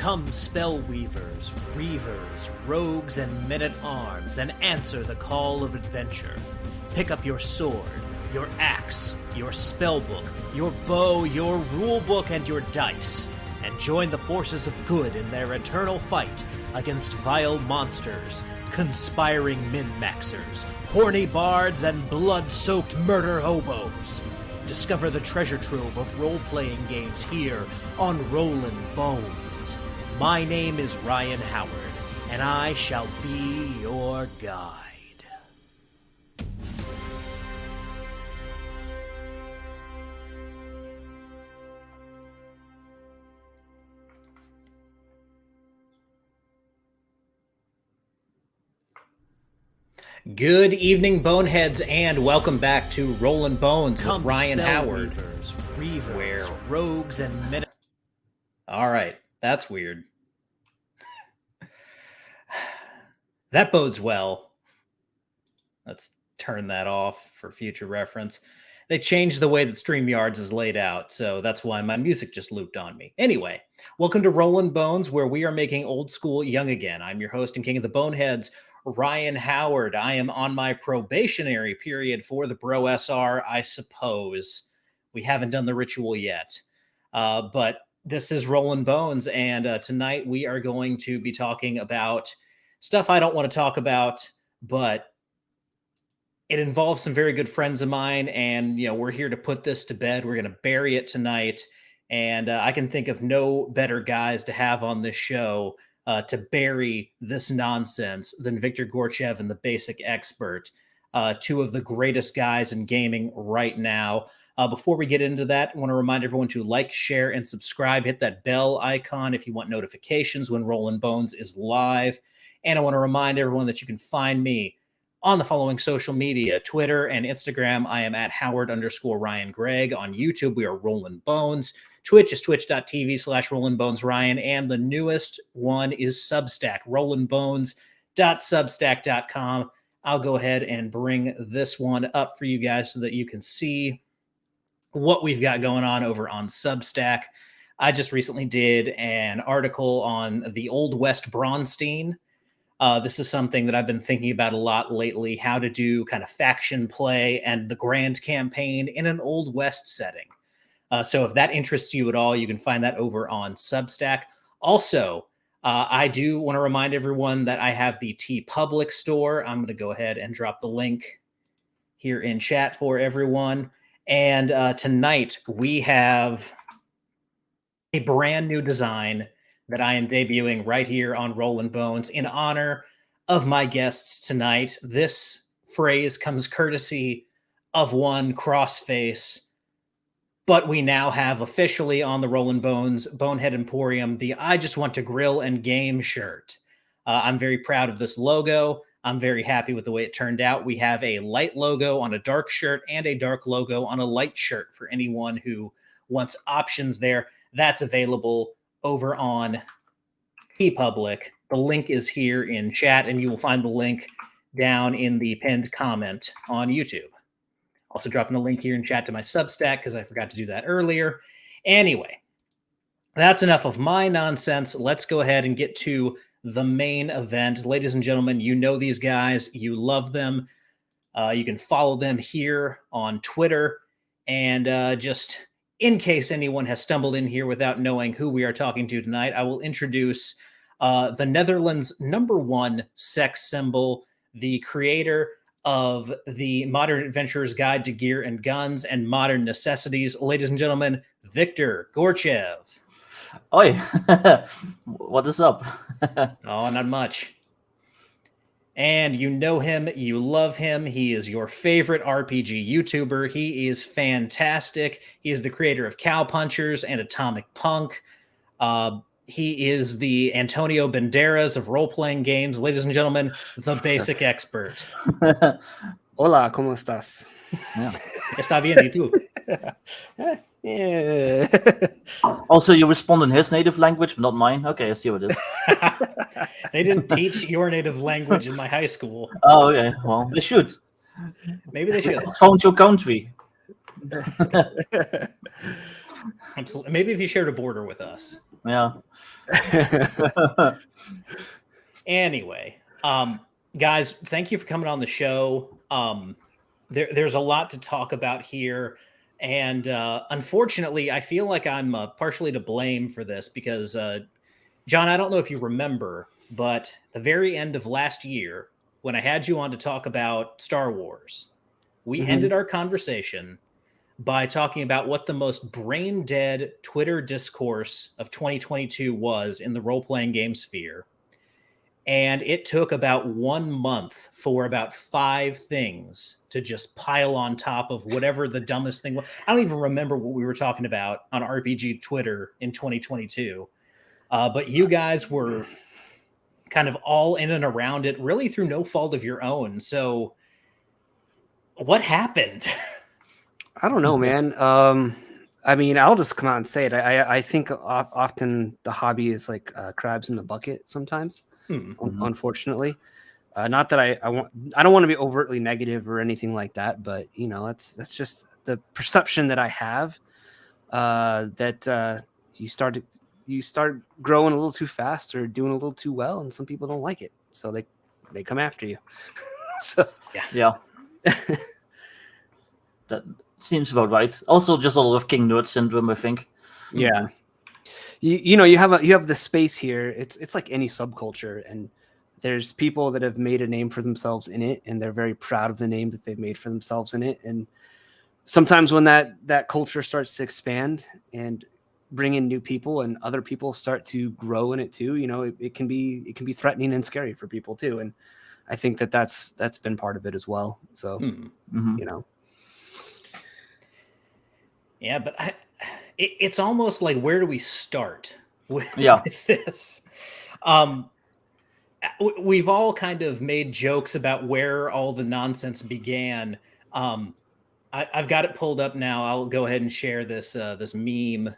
Come, spellweavers, reavers, rogues, and men-at-arms, and answer the call of adventure. Pick up your sword, your axe, your spellbook, your bow, your rulebook, and your dice, and join the forces of good in their eternal fight against vile monsters, conspiring min-maxers, horny bards, and blood-soaked murder hobos. Discover the treasure trove of role-playing games here on Rollin Bones. My name is Ryan Howard, and I shall be your guide. Good evening, Boneheads, and welcome back to Rollin Bones with Ryan Howard. Reavers, rogues, and men. All right, that's weird. That bodes well. Let's turn that off for future reference. They changed the way that StreamYards is laid out, so that's why my music just looped on me. Anyway, welcome to Rollin Bones, where we are making old school young again. I'm your host and king of the Boneheads, Ryan Howard. I am on my probationary period for the Bro SR, I suppose. We haven't done the ritual yet, but this is Rollin Bones, and tonight we are going to be talking about stuff I don't want to talk about, but it involves some very good friends of mine, and we're here to put this to bed. We're going to bury it tonight, and I can think of no better guys to have on this show to bury this nonsense than Viktor Gorchev and the Basic Expert, two of the greatest guys in gaming right now. Before we get into that, I want to remind everyone to like, share, and subscribe. Hit that bell icon if you want notifications when Rollin Bones is live. And I want to remind everyone that you can find me on the following social media: Twitter and Instagram. I am at Howard_Ryan Gregg. On YouTube, we are Rollin Bones. Twitch is twitch.tv/RollinBonesRyan. And the newest one is Substack, rollinbones.substack.com. I'll go ahead and bring this one up for you guys so that you can see what we've got going on over on Substack. I just recently did an article on the Old West Braunstein. This is something that I've been thinking about a lot lately, how to do kind of faction play and the grand campaign in an Old West setting. So if that interests you at all, you can find that over on Substack. Also, I do want to remind everyone that I have the TeePublic store. I'm going to go ahead and drop the link here in chat for everyone. And tonight we have a brand new design that I am debuting right here on Rollin Bones in honor of my guests tonight. This phrase comes courtesy of one Crossface, but we now have officially on the Rollin Bones Bonehead Emporium the I Just Want to Grill and Game shirt. I'm very proud of this logo. I'm very happy with the way it turned out. We have a light logo on a dark shirt and a dark logo on a light shirt for anyone who wants options there. That's available over on TeePublic. The link is here in chat, and you will find the link down in the pinned comment on YouTube. Also dropping a link here in chat to my Substack because I forgot to do that earlier. Anyway, that's enough of my nonsense. Let's go ahead and get to the main event. Ladies and gentlemen, you know these guys. You love them. You can follow them here on Twitter. And just in case anyone has stumbled in here without knowing who we are talking to tonight, I will introduce the Netherlands' #1 sex symbol, the creator of the Modern Adventurer's Guide to Gear and Guns and Modern Necessities. Ladies and gentlemen, Viktor Gorchev. Oi, what is up? Oh, not much. And you know him, you love him. He is your favorite RPG YouTuber. He is fantastic. He is the creator of Cow Punchers and Atomic Punk. He is the Antonio Banderas of role-playing games. Ladies and gentlemen, the Basic Expert. Hola, ¿cómo estás? Yeah. Está bien, ¿y tú? Yeah. Also, you respond in his native language, but not mine. Okay, I see what it is. They didn't teach your native language in my high school. Oh, okay. Well, they should. Maybe they should. Found your country. Absolutely. Maybe if you shared a border with us. Yeah. Anyway, guys, thank you for coming on the show. There's a lot to talk about here. And unfortunately, I feel like I'm partially to blame for this because, John, I don't know if you remember, but the very end of last year, when I had you on to talk about Star Wars, we ended our conversation by talking about what the most brain dead Twitter discourse of 2022 was in the role playing game sphere. And it took about 1 month for about 5 things to just pile on top of whatever the dumbest thing was. I don't even remember what we were talking about on RPG Twitter in 2022. But you guys were kind of all in and around it, really through no fault of your own. So what happened? I don't know, man. I mean, I'll just come out and say it. I think often the hobby is like crabs in the bucket sometimes. Unfortunately, not that I don't want to be overtly negative or anything like that, but you know, that's just the perception that I have. That you start growing a little too fast or doing a little too well, and some people don't like it, so they come after you. So yeah. That seems about right. Also, just a lot of King Nerd syndrome, I think. Yeah. You know, you have the space here. It's like any subculture, and there's people that have made a name for themselves in it, and they're very proud of the name that they've made for themselves in it. And sometimes when that culture starts to expand and bring in new people, and other people start to grow in it too, you know, it can be threatening and scary for people too. And I think that's been part of it as well. So you know, yeah, but it's almost like, where do we start with this? We've all kind of made jokes about where all the nonsense began. I've got it pulled up now. I'll go ahead and share this this meme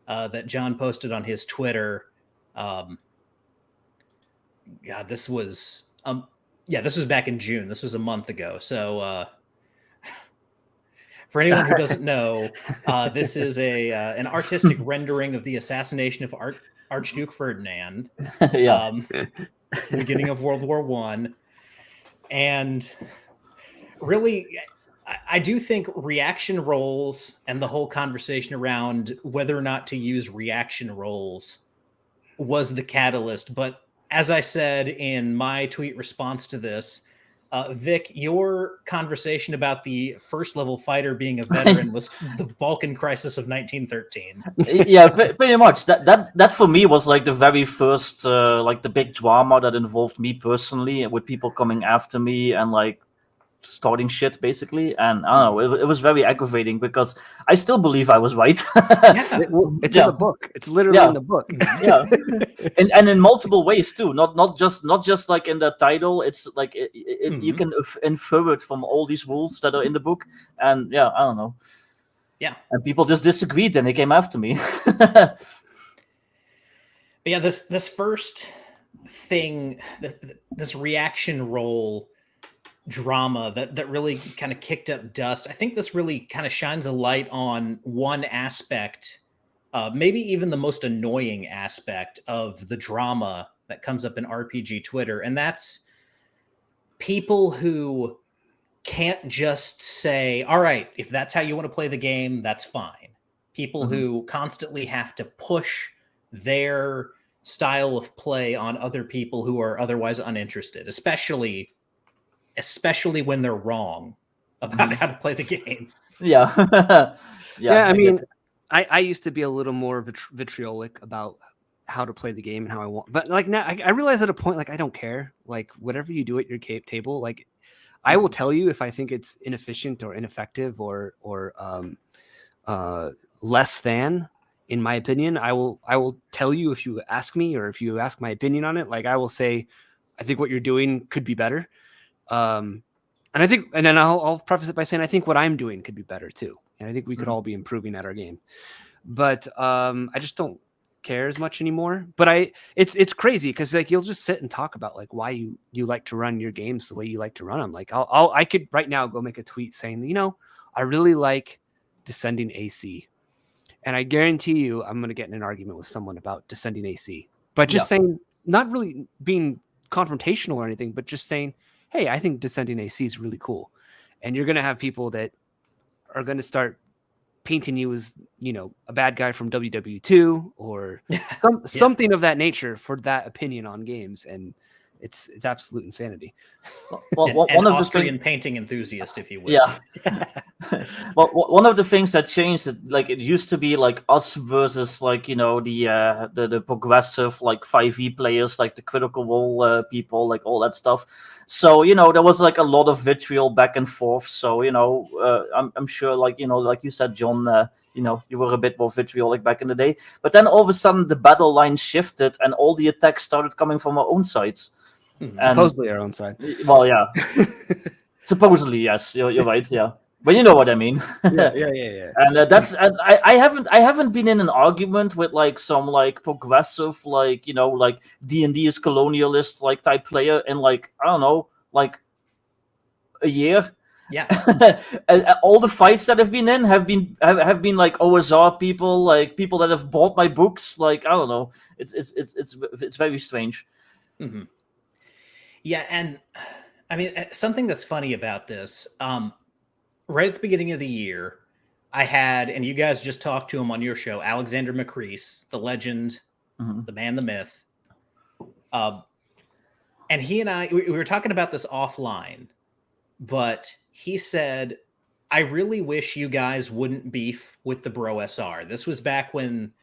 that John posted on his Twitter. God, this was this was back in June. This was a month ago. So for anyone who doesn't know, this is an artistic rendering of the assassination of Archduke Ferdinand. Beginning of World War I. And really, I do think reaction roles and the whole conversation around whether or not to use reaction roles was the catalyst. But as I said in my tweet response to this, Vic, your conversation about the first level fighter being a veteran was the Balkan crisis of 1913. Yeah, pretty much. That for me was like the very first, like the big drama that involved me personally, with people coming after me and like starting shit basically. And I don't know, it was very aggravating because I still believe I was right. It's in the book. It's literally in the book. Yeah, and in multiple ways too. Not just like in the title. It's like you can infer it from all these rules that are in the book. And yeah, I don't know. Yeah, and people just disagreed and they came after me. But yeah, this first thing, this reaction role drama that really kind of kicked up dust. I think this really kind of shines a light on one aspect, maybe even the most annoying aspect of the drama that comes up in RPG Twitter, and that's people who can't just say, all right, if that's how you want to play the game, that's fine. People who constantly have to push their style of play on other people who are otherwise uninterested, especially when they're wrong about how to play the game. Yeah. I mean, I used to be a little more vitriolic about how to play the game and how I want, but like now I realize at a point, like, I don't care. Like, whatever you do at your table, like, I will tell you if I think it's inefficient or ineffective or less than, in my opinion. I will tell you if you ask me, or if you ask my opinion on it. Like, I will say, I think what you're doing could be better. And then I'll preface it by saying I think what I'm doing could be better too, and I think we could all be improving at our game. But I just don't care as much anymore. But it's crazy because like you'll just sit and talk about like why you like to run your games the way you like to run them. Like I could right now go make a tweet saying, you know, I really like descending AC, and I guarantee you I'm going to get in an argument with someone about descending AC. But just saying, not really being confrontational or anything, but just saying, hey, I think descending AC is really cool. And you're going to have people that are going to start painting you as, a bad guy from WW2 or something of that nature for that opinion on games. And it's absolute insanity. Well, one of Austrian painting enthusiast, if you will. Yeah. Well, one of the things that changed, like it used to be like us versus like the progressive like 5e players, like the Critical Role people, like all that stuff. So there was like a lot of vitriol back and forth. So I'm sure like like you said, John. You were a bit more vitriolic back in the day, but then all of a sudden the battle line shifted and all the attacks started coming from our own sides. And, supposedly our own side. Well, yeah. Supposedly, yes. You're right. Yeah, but you know what I mean. Yeah. And I haven't been in an argument with like some like progressive like like D&D is colonialist like type player in like I don't know like a year. Yeah. All the fights that I've been in have been like OSR people, like people that have bought my books. Like I don't know. It's very strange. Mm-hmm. Yeah, and I mean, something that's funny about this, right at the beginning of the year, I had, and you guys just talked to him on your show, Alexander McCrease, the legend, the man, the myth. And he and I, we were talking about this offline, but he said, I really wish you guys wouldn't beef with the Bro SR. This was back when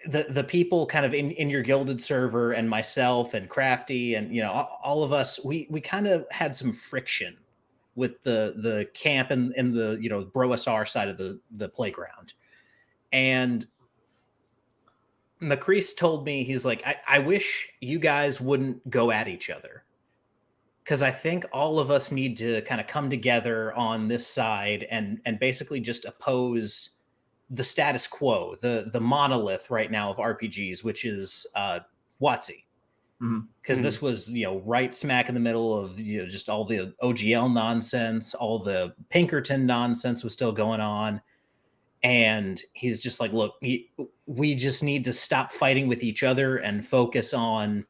the people kind of in your gilded server and myself and Crafty and all of us, we kind of had some friction with the camp and the Bro SR side of the playground. And McCrease told me, he's like, I wish you guys wouldn't go at each other, because I think all of us need to kind of come together on this side and basically just oppose the status quo, the monolith right now of RPGs, which is WotC. Because this was, right smack in the middle of, just all the OGL nonsense, all the Pinkerton nonsense was still going on. And he's just like, look, we just need to stop fighting with each other and focus on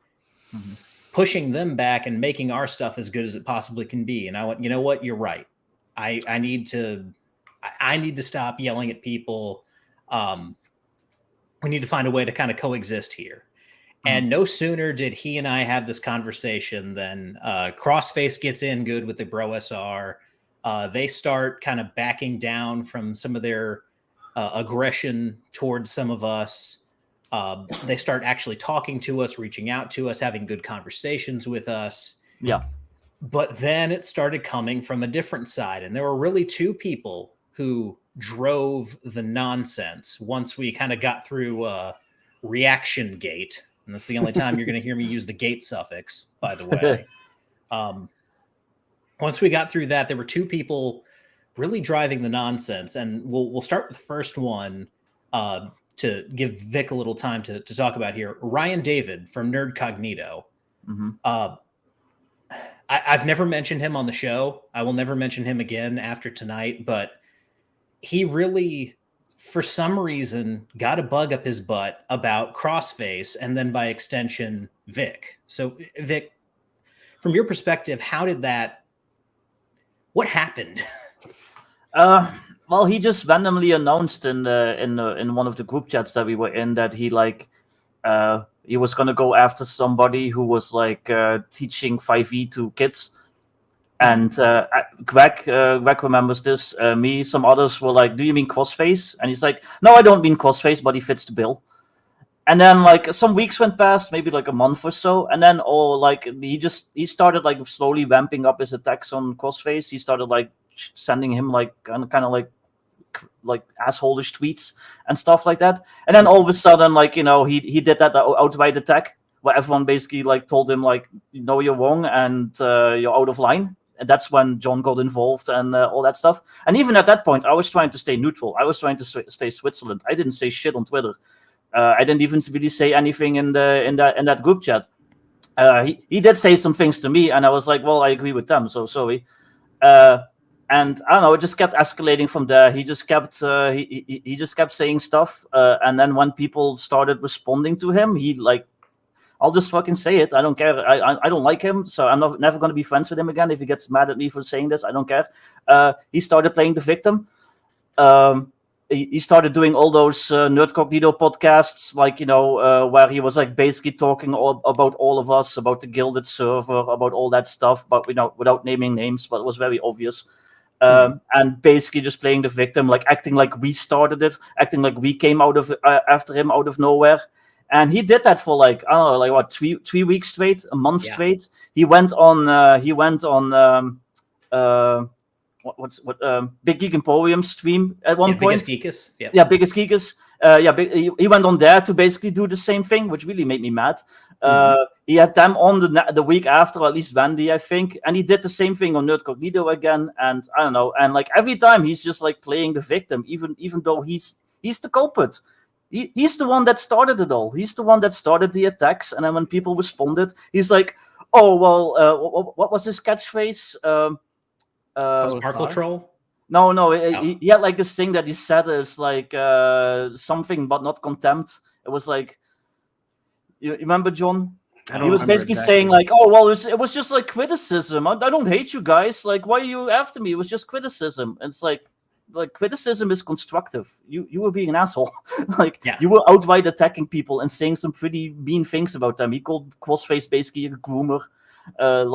pushing them back and making our stuff as good as it possibly can be. And I went, you know what? You're right. I need to stop yelling at people. We need to find a way to kind of coexist here. And no sooner did he and I have this conversation than Crossface gets in good with the Bro SR. They start kind of backing down from some of their aggression towards some of us. They start actually talking to us, reaching out to us, having good conversations with us. Yeah. But then it started coming from a different side. And there were really two people who drove the nonsense once we kind of got through Reaction Gate. And that's the only time you're going to hear me use the gate suffix, by the way. Once we got through that, there were two people really driving the nonsense. And we'll start with the first one to give Vic a little time to talk about here. Ryan David from Nerd Cognito. I've never mentioned him on the show. I will never mention him again after tonight, but he really, for some reason, got a bug up his butt about Crossface and then by extension, Vic. So Vic, from your perspective, what happened? Well, he just randomly announced in one of the group chats that we were in that he was going to go after somebody who was like teaching 5e to kids. And Greg remembers this. Me, some others were like, "Do you mean Crossface?" And he's like, "No, I don't mean Crossface, but he fits the bill." And then like some weeks went past, maybe like a month or so, and then he started like slowly ramping up his attacks on Crossface. He started like sending him like kind of like asshole-ish tweets and stuff like that. And then all of a sudden, like he did that outright attack where everyone basically like told him like, "No, you're wrong and you're out of line." And that's when John got involved and all that stuff. And even at that point, I was trying to stay neutral. I was trying to stay Switzerland. I didn't say shit on Twitter. I didn't even really say anything in that group chat. He did say some things to me, and I was like, "Well, I agree with them, so sorry." and I don't know, it just kept escalating from there. He just kept he just kept saying stuff, and then when people started responding to him, he like, I'll just fucking say it. I don't care. I don't like him, so I'm never going to be friends with him again. If he gets mad at me for saying this, I don't care. He started playing the victim. He started doing all those Nerd Cognito podcasts, like, where he was like basically talking about all of us, about the Gilded server, about all that stuff, but without naming names, but it was very obvious. And basically just playing the victim, like acting like we started it, acting like we came out of after him out of nowhere. And he did that for like, I don't know, like what, three weeks straight, a month straight. He went on Big Geek Emporium stream at one point. Biggest Geekus. Yep. Yeah, Biggest Geekus. He went on there to basically do the same thing, which really made me mad. He had them on the week after, or at least Wendy, I think, and he did the same thing on Nerd Cognito again. And I don't know, and like every time he's just like playing the victim, even though he's the culprit. He's the one that started it all. He's the one that started the attacks. And then when people responded, he's like, "Oh well, what was his catchphrase? Sparkle Troll." No. He had like this thing that he said is like something, but not contempt. It was like, you remember, John? He was basically saying like, "Oh well, it was just like criticism. I don't hate you guys. Like, why are you after me? It was just criticism." And it's like criticism is constructive. You were being an asshole. You were outright attacking people and saying some pretty mean things about them. He called Crossface basically a groomer. And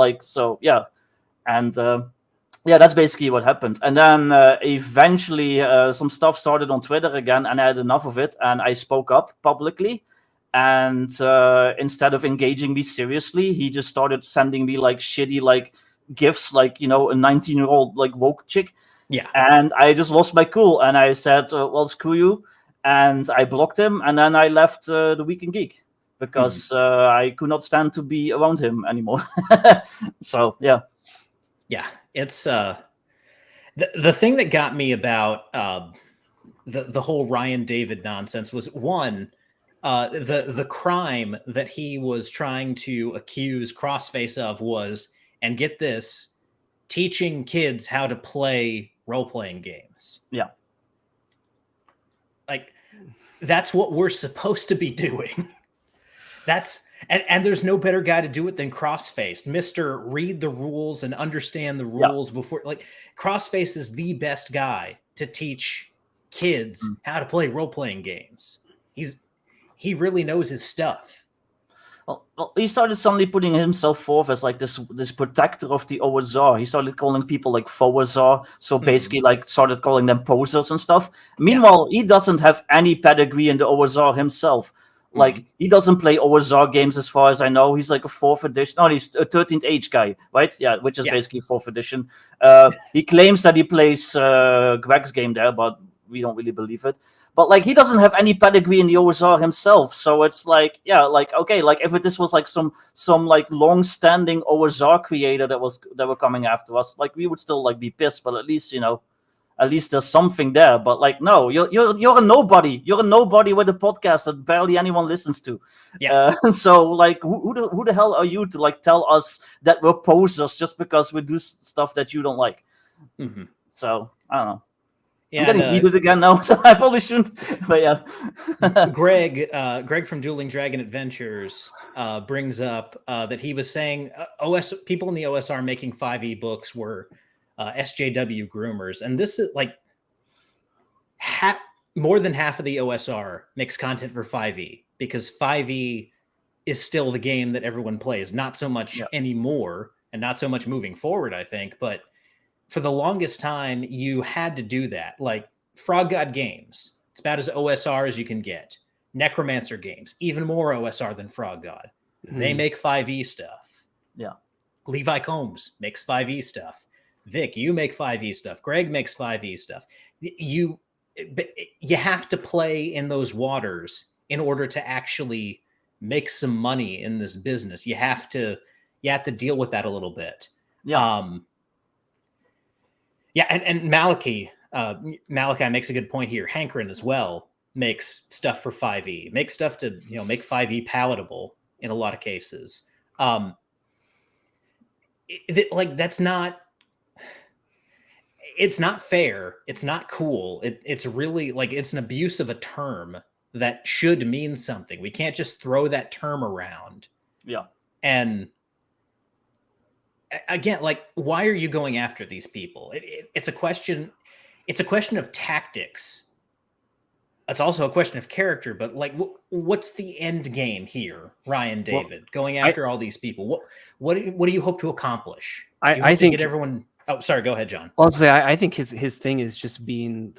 that's basically what happened. And then eventually some stuff started on Twitter again, and I had enough of it, and I spoke up publicly. And instead of engaging me seriously, he just started sending me like shitty like gifts, like, a 19-year-old like woke chick. Yeah. And I just lost my cool, and I said, well, screw you. And I blocked him, and then I left the Weekend Geek because I could not stand to be around him anymore. So, yeah. Yeah. It's the thing that got me about the whole Ryan David nonsense was, one, the crime that he was trying to accuse Crossface of was, and get this, teaching kids how to play role-playing games. Yeah. Like, that's what we're supposed to be doing. And there's no better guy to do it than Crossface. Mr. Read the rules and understand the rules before. Like, Crossface is the best guy to teach kids how to play role-playing games. He really knows his stuff. Well, he started suddenly putting himself forth as like this protector of the OSR. He started calling people like FOSR, so basically like started calling them posers and stuff. Meanwhile, he doesn't have any pedigree in the OSR himself. Like, he doesn't play OSR games as far as I know. He's like a 4th edition. No, he's a 13th age guy, right? Yeah, which is basically 4th edition. He claims that he plays Greg's game there, but we don't really believe it. But like, he doesn't have any pedigree in the OSR himself, so it's like, okay, like if this was like some like long-standing OSR creator that were coming after us, like we would still like be pissed, but at least there's something there. But like, no, you're a nobody. You're a nobody with a podcast that barely anyone listens to. Yeah. So like, who the hell are you to like tell us that we're posers just because we do stuff that you don't like? So I don't know. Yeah, I'm getting heated again now, so I probably shouldn't. But yeah, Greg from Dueling Dragon Adventures brings up that he was saying people in the OSR making 5e books were SJW groomers, and this is like more than half of the OSR makes content for 5e, because 5e is still the game that everyone plays. Not so much anymore, and not so much moving forward, I think, but for the longest time, you had to do that. Like, Frog God Games, it's about as OSR as you can get. Necromancer Games, even more OSR than Frog God. They make 5e stuff. Yeah. Levi Combs makes 5e stuff. Vic, you make 5e stuff. Greg makes 5e stuff. You have to play in those waters in order to actually make some money in this business. You have to deal with that a little bit. Yeah. And Malachi makes a good point here. Hankrin as well makes stuff for 5e, makes stuff to make 5e palatable in a lot of cases. That's not. it's not fair. It's not cool. It's really like it's an abuse of a term that should mean something. We can't just throw that term around. Yeah. And again, like, why are you going after these people? It's a question. It's a question of tactics. It's also a question of character. But like, what's the end game here, Ryan David? Going after all these people. What do you hope to accomplish? Do you I think get everyone. Oh, sorry. Go ahead, John. I'll say I think his thing is just being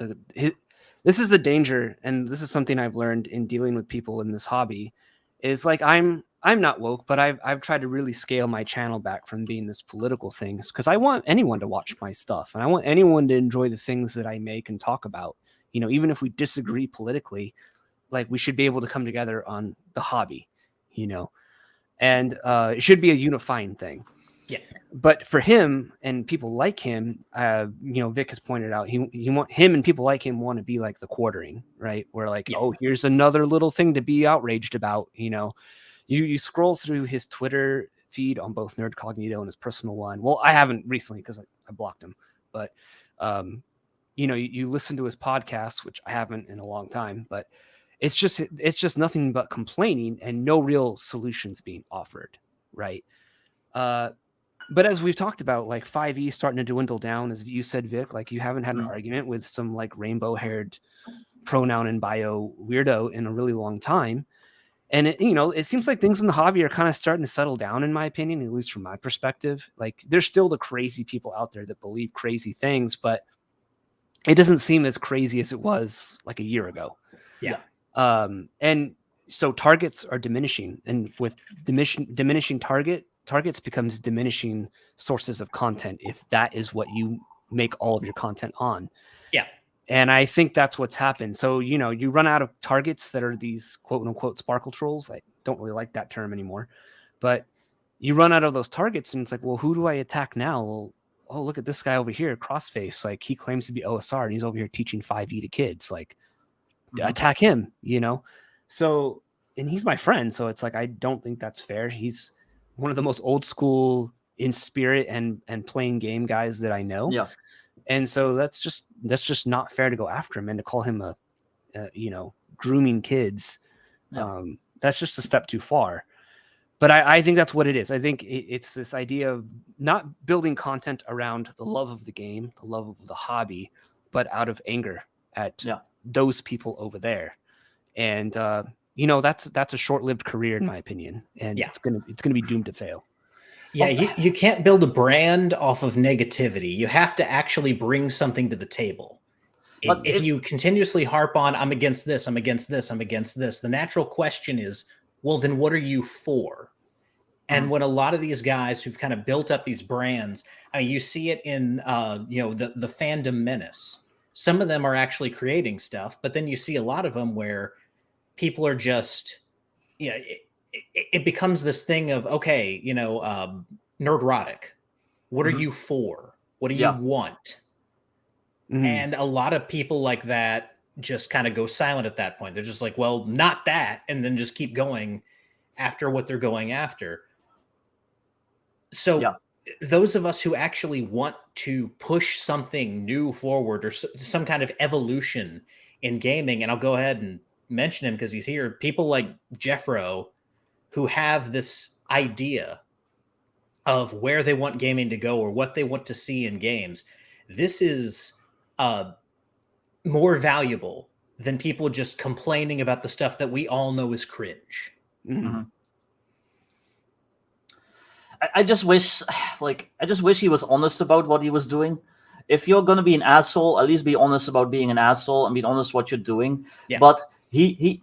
this is the danger, and this is something I've learned in dealing with people in this hobby. Is like I'm not woke, but I've tried to really scale my channel back from being this political things because I want anyone to watch my stuff and I want anyone to enjoy the things that I make and talk about. You know, even if we disagree politically, like we should be able to come together on the hobby, you know, and it should be a unifying thing. Yeah. But for him and people like him, you know, Vic has pointed out, he want him and people like him want to be like the quartering, right? Where like, oh, here's another little thing to be outraged about. You know, you scroll through his Twitter feed on both Nerd Cognito and his personal one. Well, I haven't recently because I blocked him, but you know, you listen to his podcast, which I haven't in a long time, but it's just nothing but complaining and no real solutions being offered, right? But as we've talked about, like 5e starting to dwindle down, as you said, Vic, like you haven't had an argument with some like rainbow-haired pronoun and bio weirdo in a really long time. And it, you know, it seems like things in the hobby are kind of starting to settle down, in my opinion, at least from my perspective. Like there's still the crazy people out there that believe crazy things, but it doesn't seem as crazy as it was like a year ago. Yeah. And so targets are diminishing, and with diminishing targets becomes diminishing sources of content if that is what you make all of your content on. Yeah. And I think that's what's happened. So, you know, you run out of targets that are these quote unquote sparkle trolls. I don't really like that term anymore, but you run out of those targets and it's like, well, who do I attack now? Well, oh, look at this guy over here, Crossface. Like he claims to be OSR and he's over here teaching 5e to kids. Like attack him, you know? So, and he's my friend. So it's like, I don't think that's fair. He's one of the most old school in spirit and playing game guys that I know. Yeah. And so that's just not fair to go after him and to call him a you know, grooming kids. Yeah. That's just a step too far. But I think that's what it is. I think it's this idea of not building content around the love of the game, the love of the hobby, but out of anger at those people over there. And you know, that's a short-lived career in my opinion, and it's gonna be doomed to fail. Yeah, you can't build a brand off of negativity. You have to actually bring something to the table. If you continuously harp on, I'm against this, I'm against this, I'm against this, the natural question is, well, then what are you for? And when a lot of these guys who've kind of built up these brands, I mean, you see it in, you know, the fandom menace. Some of them are actually creating stuff, but then you see a lot of them where people are just, you know, it becomes this thing of, okay, you know, nerdrotic. What are you for? What do you want? And a lot of people like that just kind of go silent at that point. They're just like, well, not that. And then just keep going after what they're going after. So those of us who actually want to push something new forward or some kind of evolution in gaming, and I'll go ahead and mention him because he's here, people like Jeffro, who have this idea of where they want gaming to go or what they want to see in games. This is more valuable than people just complaining about the stuff that we all know is cringe. I just wish he was honest about what he was doing. If you're going to be an asshole, at least be honest about being an asshole and be honest what you're doing. Yeah. But he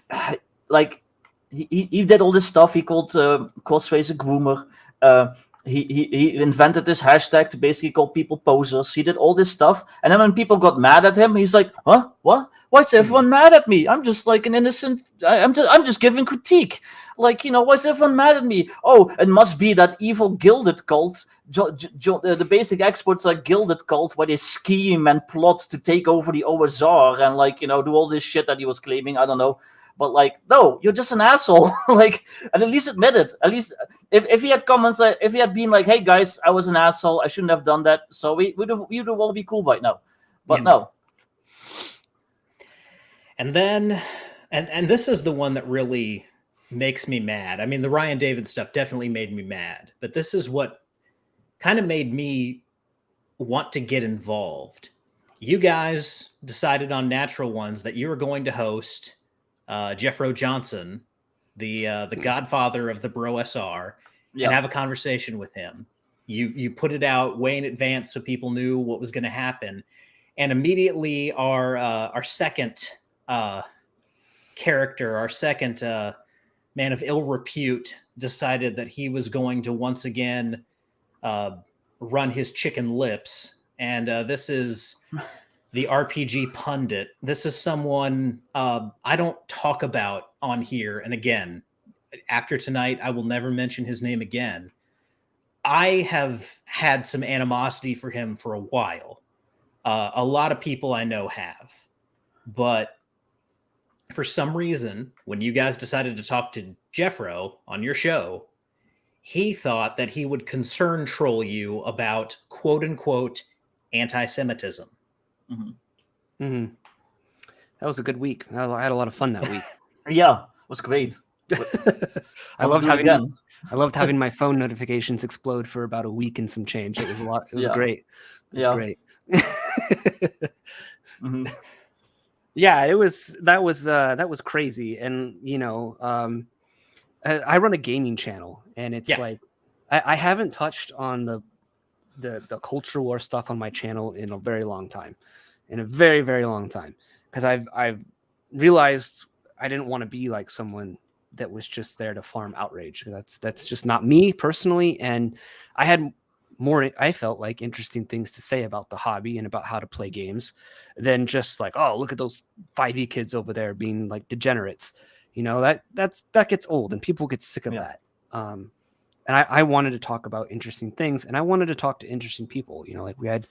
did all this stuff. He called Crossface a groomer. He invented this hashtag to basically call people posers. He did all this stuff. And then when people got mad at him, he's like, huh? What? Why is everyone mad at me? I'm just like an innocent, I'm just giving critique. Like, you know, why is everyone mad at me? Oh, it must be that evil gilded cult. The basic experts are gilded cult where they scheme and plot to take over the OSR and, like, you know, do all this shit that he was claiming. I don't know. But like, no, you're just an asshole. Like, and at least admit it. At least if he had comments, if he had been like, hey guys, I was an asshole, I shouldn't have done that. So we'd all be cool right now. But no. And then, and this is the one that really makes me mad. I mean, the Ryan David stuff definitely made me mad, but this is what kind of made me want to get involved. You guys decided on Natural Ones that you were going to host Jeffro Johnson, the godfather of the Bro SR, and have a conversation with him. You put it out way in advance so people knew what was going to happen, and immediately our second character, our second man of ill repute, decided that he was going to once again run his chicken lips. And this is the RPG Pundit. This is someone I don't talk about on here. And again, after tonight, I will never mention his name again. I have had some animosity for him for a while. A lot of people I know have. But for some reason, when you guys decided to talk to Jeffro on your show, he thought that he would concern troll you about quote unquote anti-Semitism. Mm-hmm. Mm-hmm. That was a good week. I had a lot of fun that week. Yeah, it was great. I loved having my phone notifications explode for about a week and some change. It was a lot. It was great. It was great. Mm-hmm. Yeah, that was crazy. And you know, I run a gaming channel, and it's like I haven't touched on the culture war stuff on my channel in a very long time, very, very long time, because I've realized I didn't want to be like someone that was just there to farm outrage. That's just not me personally. And I had I felt like interesting things to say about the hobby and about how to play games than just like, oh, look at those 5e kids over there being like degenerates. You know, that gets old and people get sick of that. And I wanted to talk about interesting things, and I wanted to talk to interesting people. You know, like we had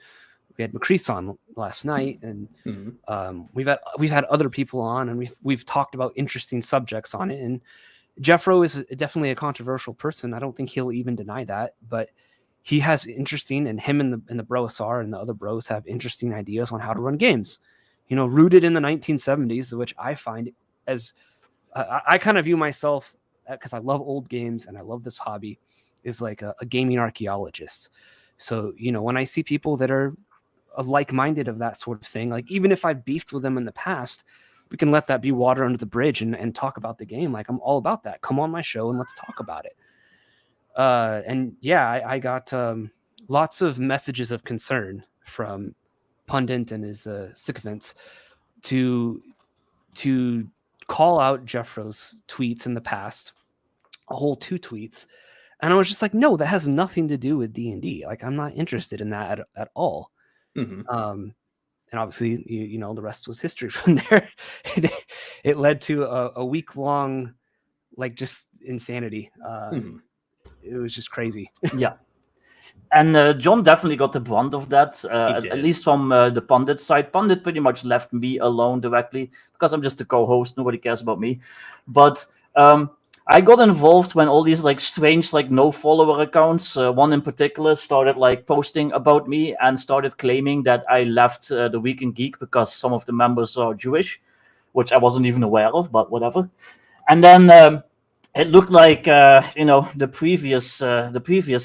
McCrease on last night, and we've had other people on, and we've talked about interesting subjects on it. And Jeffro is definitely a controversial person. I don't think he'll even deny that, but he has interesting, and him and the Bro SR and the other bros have interesting ideas on how to run games. You know, rooted in the 1970s, which I find as I kind of view myself, because I love old games and I love this hobby, is like a gaming archaeologist. So, you know, when I see people that are like-minded of that sort of thing, like even if I've beefed with them in the past, we can let that be water under the bridge and talk about the game. Like, I'm all about that. Come on my show and let's talk about it. And yeah, I got lots of messages of concern from Pundit and his sycophants to call out Jeffro's tweets in the past, a whole 2 tweets. And I was just like, no, that has nothing to do with D&D. Like, I'm not interested in that at all. Mm-hmm. And obviously, you know, the rest was history from there. It led to a week-long, like, just insanity. It was just crazy. Yeah. And John definitely got the brunt of that, at least from the Pundit side. Pundit pretty much left me alone directly because I'm just the co-host. Nobody cares about me. But I got involved when all these like strange like no-follower accounts, one in particular, started like posting about me and started claiming that I left the Weekend Geek because some of the members are Jewish, which I wasn't even aware of, but whatever. And then it looked like you know, the previous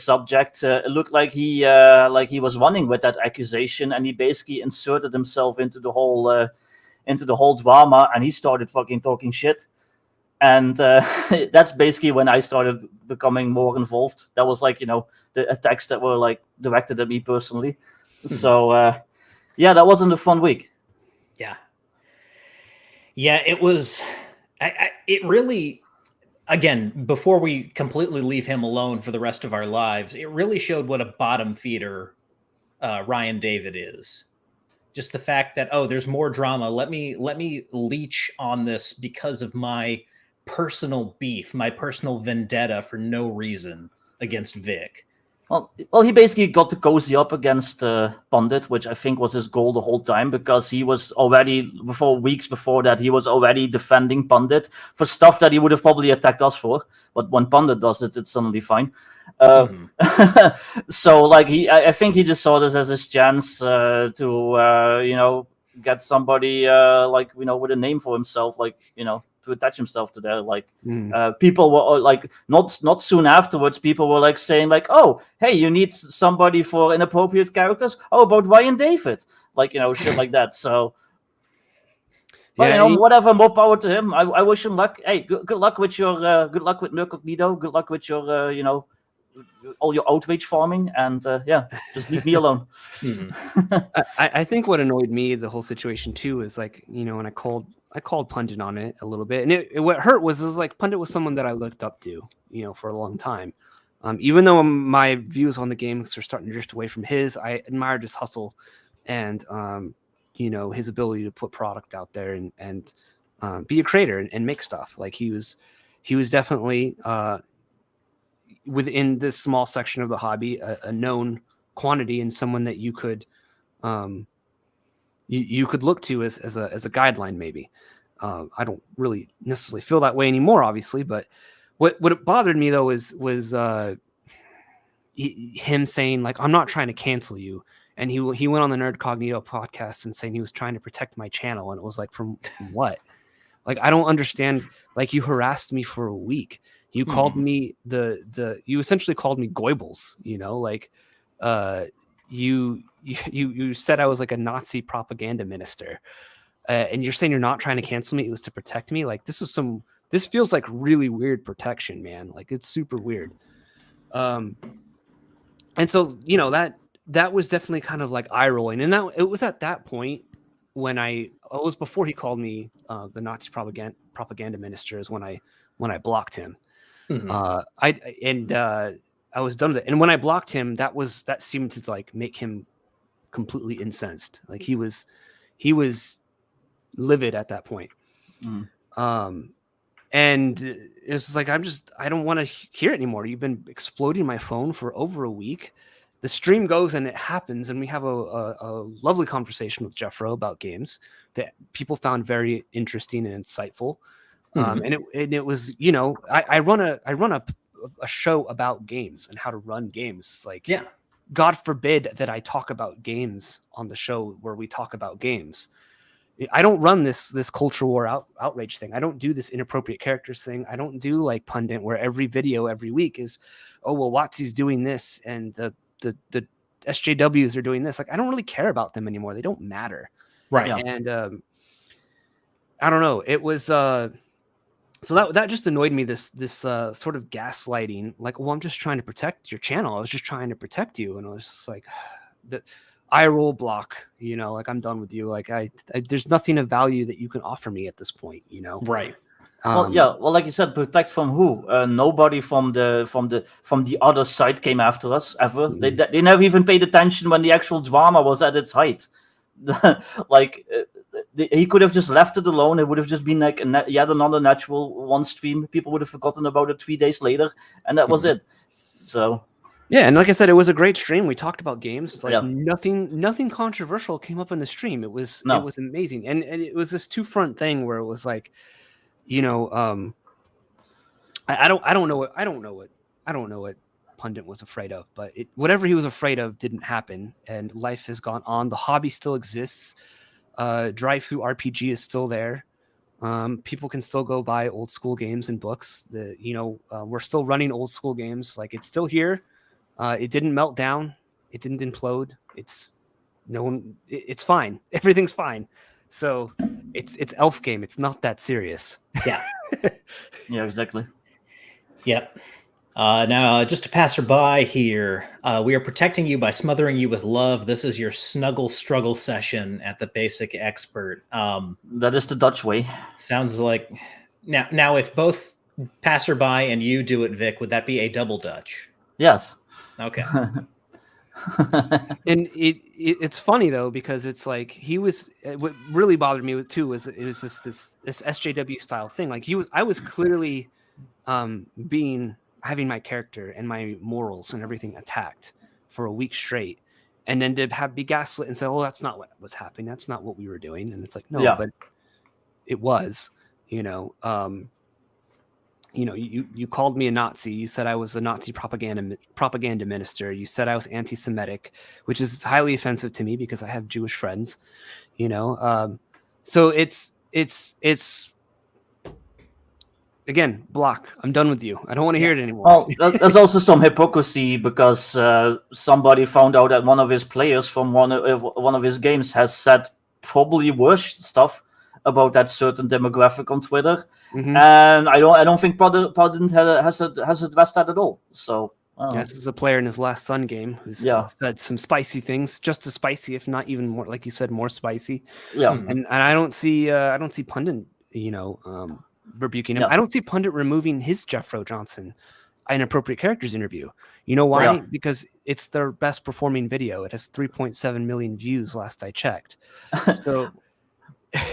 subject. It looked like he was running with that accusation, and he basically inserted himself into the whole drama, and he started fucking talking shit. And that's basically when I started becoming more involved. That was like, you know, the attacks that were like directed at me personally. So yeah, that wasn't a fun week. Yeah, it was. It really. Again, before we completely leave him alone for the rest of our lives, it really showed what a bottom feeder Ryan David is. Just the fact that, oh, there's more drama. Let me leech on this because of my personal beef, my personal vendetta for no reason against Vic. Well, he basically got to cozy up against Pundit, which I think was his goal the whole time, because he was already, weeks before that, he was already defending Pundit for stuff that he would have probably attacked us for. But when Pundit does it, it's suddenly fine. So, like, I think he just saw this as his chance to, get somebody with a name for himself, to attach himself to there. Like, people were like, not soon afterwards, people were like saying like, oh, hey, you need somebody for inappropriate characters. How about Ryan David? Like, shit like that. So, but, whatever, more power to him. I wish him luck. Hey, good luck with your good luck with Nurcognito. Good luck with your all your outrage farming, and just leave me alone. I think what annoyed me the whole situation too is like, when I called Pundit on it a little bit, and what hurt was like Pundit was someone that I looked up to, for a long time. Even though my views on the games are starting to drift away from his, I admired his hustle and his ability to put product out there and be a creator and make stuff. Like he was definitely within this small section of the hobby a known quantity and someone that you could you could look to as a guideline maybe. I don't really necessarily feel that way anymore, obviously, but what bothered me though was him saying like, I'm not trying to cancel you, and he went on the Nerd Cognito podcast and saying he was trying to protect my channel, and it was like, from what? Like, I don't understand. Like, you harassed me for a week. You called me you essentially called me Goebbels, like you said I was like a Nazi propaganda minister, and you're saying you're not trying to cancel me. It was to protect me. Like, this feels like really weird protection, man. Like, it's super weird. And so, that was definitely kind of like eye rolling. And it was at that point when it was before he called me the Nazi propaganda minister, is when I blocked him. I was done with it. And when I blocked him, that seemed to like make him completely incensed. Like he was livid at that point. And it's just like, I don't want to hear it anymore. You've been exploding my phone for over a week. The stream goes and it happens, and we have a lovely conversation with Jeffro about games that people found very interesting and insightful. And it was, I run a show about games and how to run games. Like, God forbid that I talk about games on the show where we talk about games. I don't run this culture war outrage thing. I don't do this inappropriate characters thing. I don't do like Pundit where every video every week is, oh, well, Watsy's doing this and the SJWs are doing this. Like, I don't really care about them anymore. They don't matter. Right. And I don't know. It was so that just annoyed me, this sort of gaslighting, like, well, I'm just trying to protect your channel. I was just trying to protect you. And I was just like, the eye roll block, like, I'm done with you. Like, I there's nothing of value that you can offer me at this point, Right. Well, like you said, protect from who? Nobody from the other side came after us ever. They never even paid attention when the actual drama was at its height. Like, he could have just left it alone. It would have just been like yet another natural one stream. People would have forgotten about it 3 days later, and that was it. So yeah, and like I said, it was a great stream. We talked about games. Like, nothing controversial came up in the stream. It was amazing, and it was this two-front thing where it was like, I don't know what Pundit was afraid of, but whatever he was afraid of didn't happen, and life has gone on. The hobby still exists. Drive-through RPG is still there. People can still go buy old school games and books. We're still running old school games. Like, it's still here. It didn't melt down. It didn't implode. It's fine. Everything's fine. So it's elf game. It's not that serious. Yeah. Yeah, exactly. Yep. Now, just a passerby here, we are protecting you by smothering you with love. This is your snuggle struggle session at the Basic Expert. That is the Dutch way. Sounds like now if both passerby and you do it, Vic, would that be a double Dutch? Yes. Okay. And it's funny though, because it's like what really bothered me too was it was this SJW style thing. Like, I was clearly being having my character and my morals and everything attacked for a week straight, and then to be gaslit and say, "Oh, that's not what was happening. That's not what we were doing." And it's like, no, but it was, you called me a Nazi. You said I was a Nazi propaganda minister. You said I was anti-Semitic, which is highly offensive to me because I have Jewish friends, so it's again, block. I'm done with you. I don't want to hear it anymore. Well, there's also some hypocrisy because somebody found out that one of his players from one of his games has said probably worse stuff about that certain demographic on Twitter, and I don't think Pundit has addressed that at all. So this is a player in his Last Sun game who's said some spicy things, just as spicy, if not even more, like you said, more spicy. Yeah, and I don't see Pundit, rebuking him. I don't see Pundit removing his Jeffro Johnson inappropriate characters interview. You know why? Yeah. Because it's their best performing video. It has 3.7 million views last I checked. So.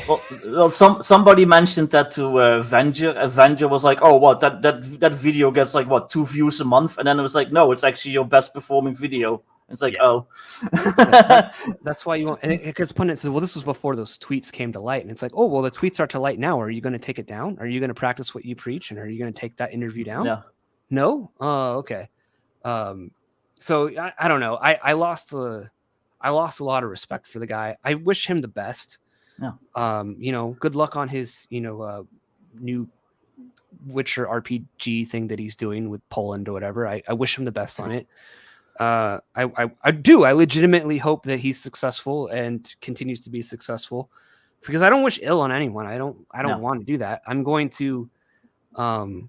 Well, somebody mentioned that to Avenger. Avenger was like, "Oh, what? That video gets like what 2 views a month?" And then it was like, "No, it's actually your best performing video." It's like, oh, that's why you want. Because Pundit said, "Well, this was before those tweets came to light," and it's like, "Oh, well, the tweets are to light now. Are you going to take it down? Are you going to practice what you preach? And are you going to take that interview down?" Yeah. No. Oh, okay. So I don't know. I lost a lot of respect for the guy. I wish him the best. Yeah. Good luck on his, new Witcher RPG thing that he's doing with Poland or whatever. I wish him the best on it. I legitimately hope that he's successful and continues to be successful, because I don't wish ill on anyone. I don't want to do that. I'm going to, I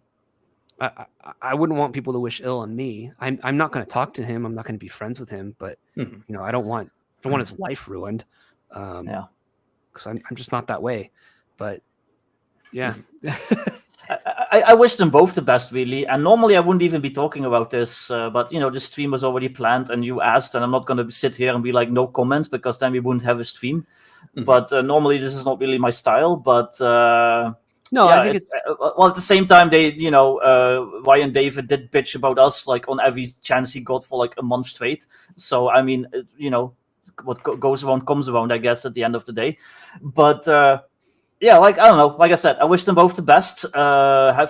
wouldn't want people to wish ill on me. I'm not going to talk to him. I'm not going to be friends with him, but I don't want his life ruined. Because I'm just not that way. But yeah. I wish them both the best, really. And normally I wouldn't even be talking about this, but the stream was already planned and you asked, and I'm not going to sit here and be like, no comment, because then we wouldn't have a stream. But normally this is not really my style. But no, I think it's well, at the same time, they, Ryan David did bitch about us like on every chance he got for like a month straight. So I mean, what goes around comes around, I guess, at the end of the day. But I don't know. Like I said, I wish them both the best. I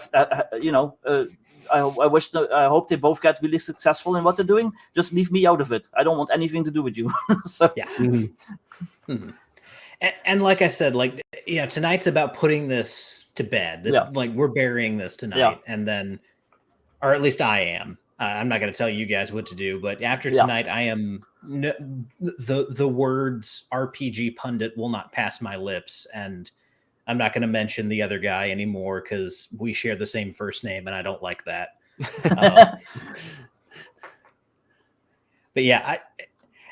hope they both get really successful in what they're doing. Just leave me out of it. I don't want anything to do with you. So yeah. And like I said, tonight's about putting this to bed. We're burying this tonight, and then, or at least I am. I'm not going to tell you guys what to do, but after tonight, I am the words RPG Pundit will not pass my lips, and I'm not going to mention the other guy anymore because we share the same first name, and I don't like that. But yeah,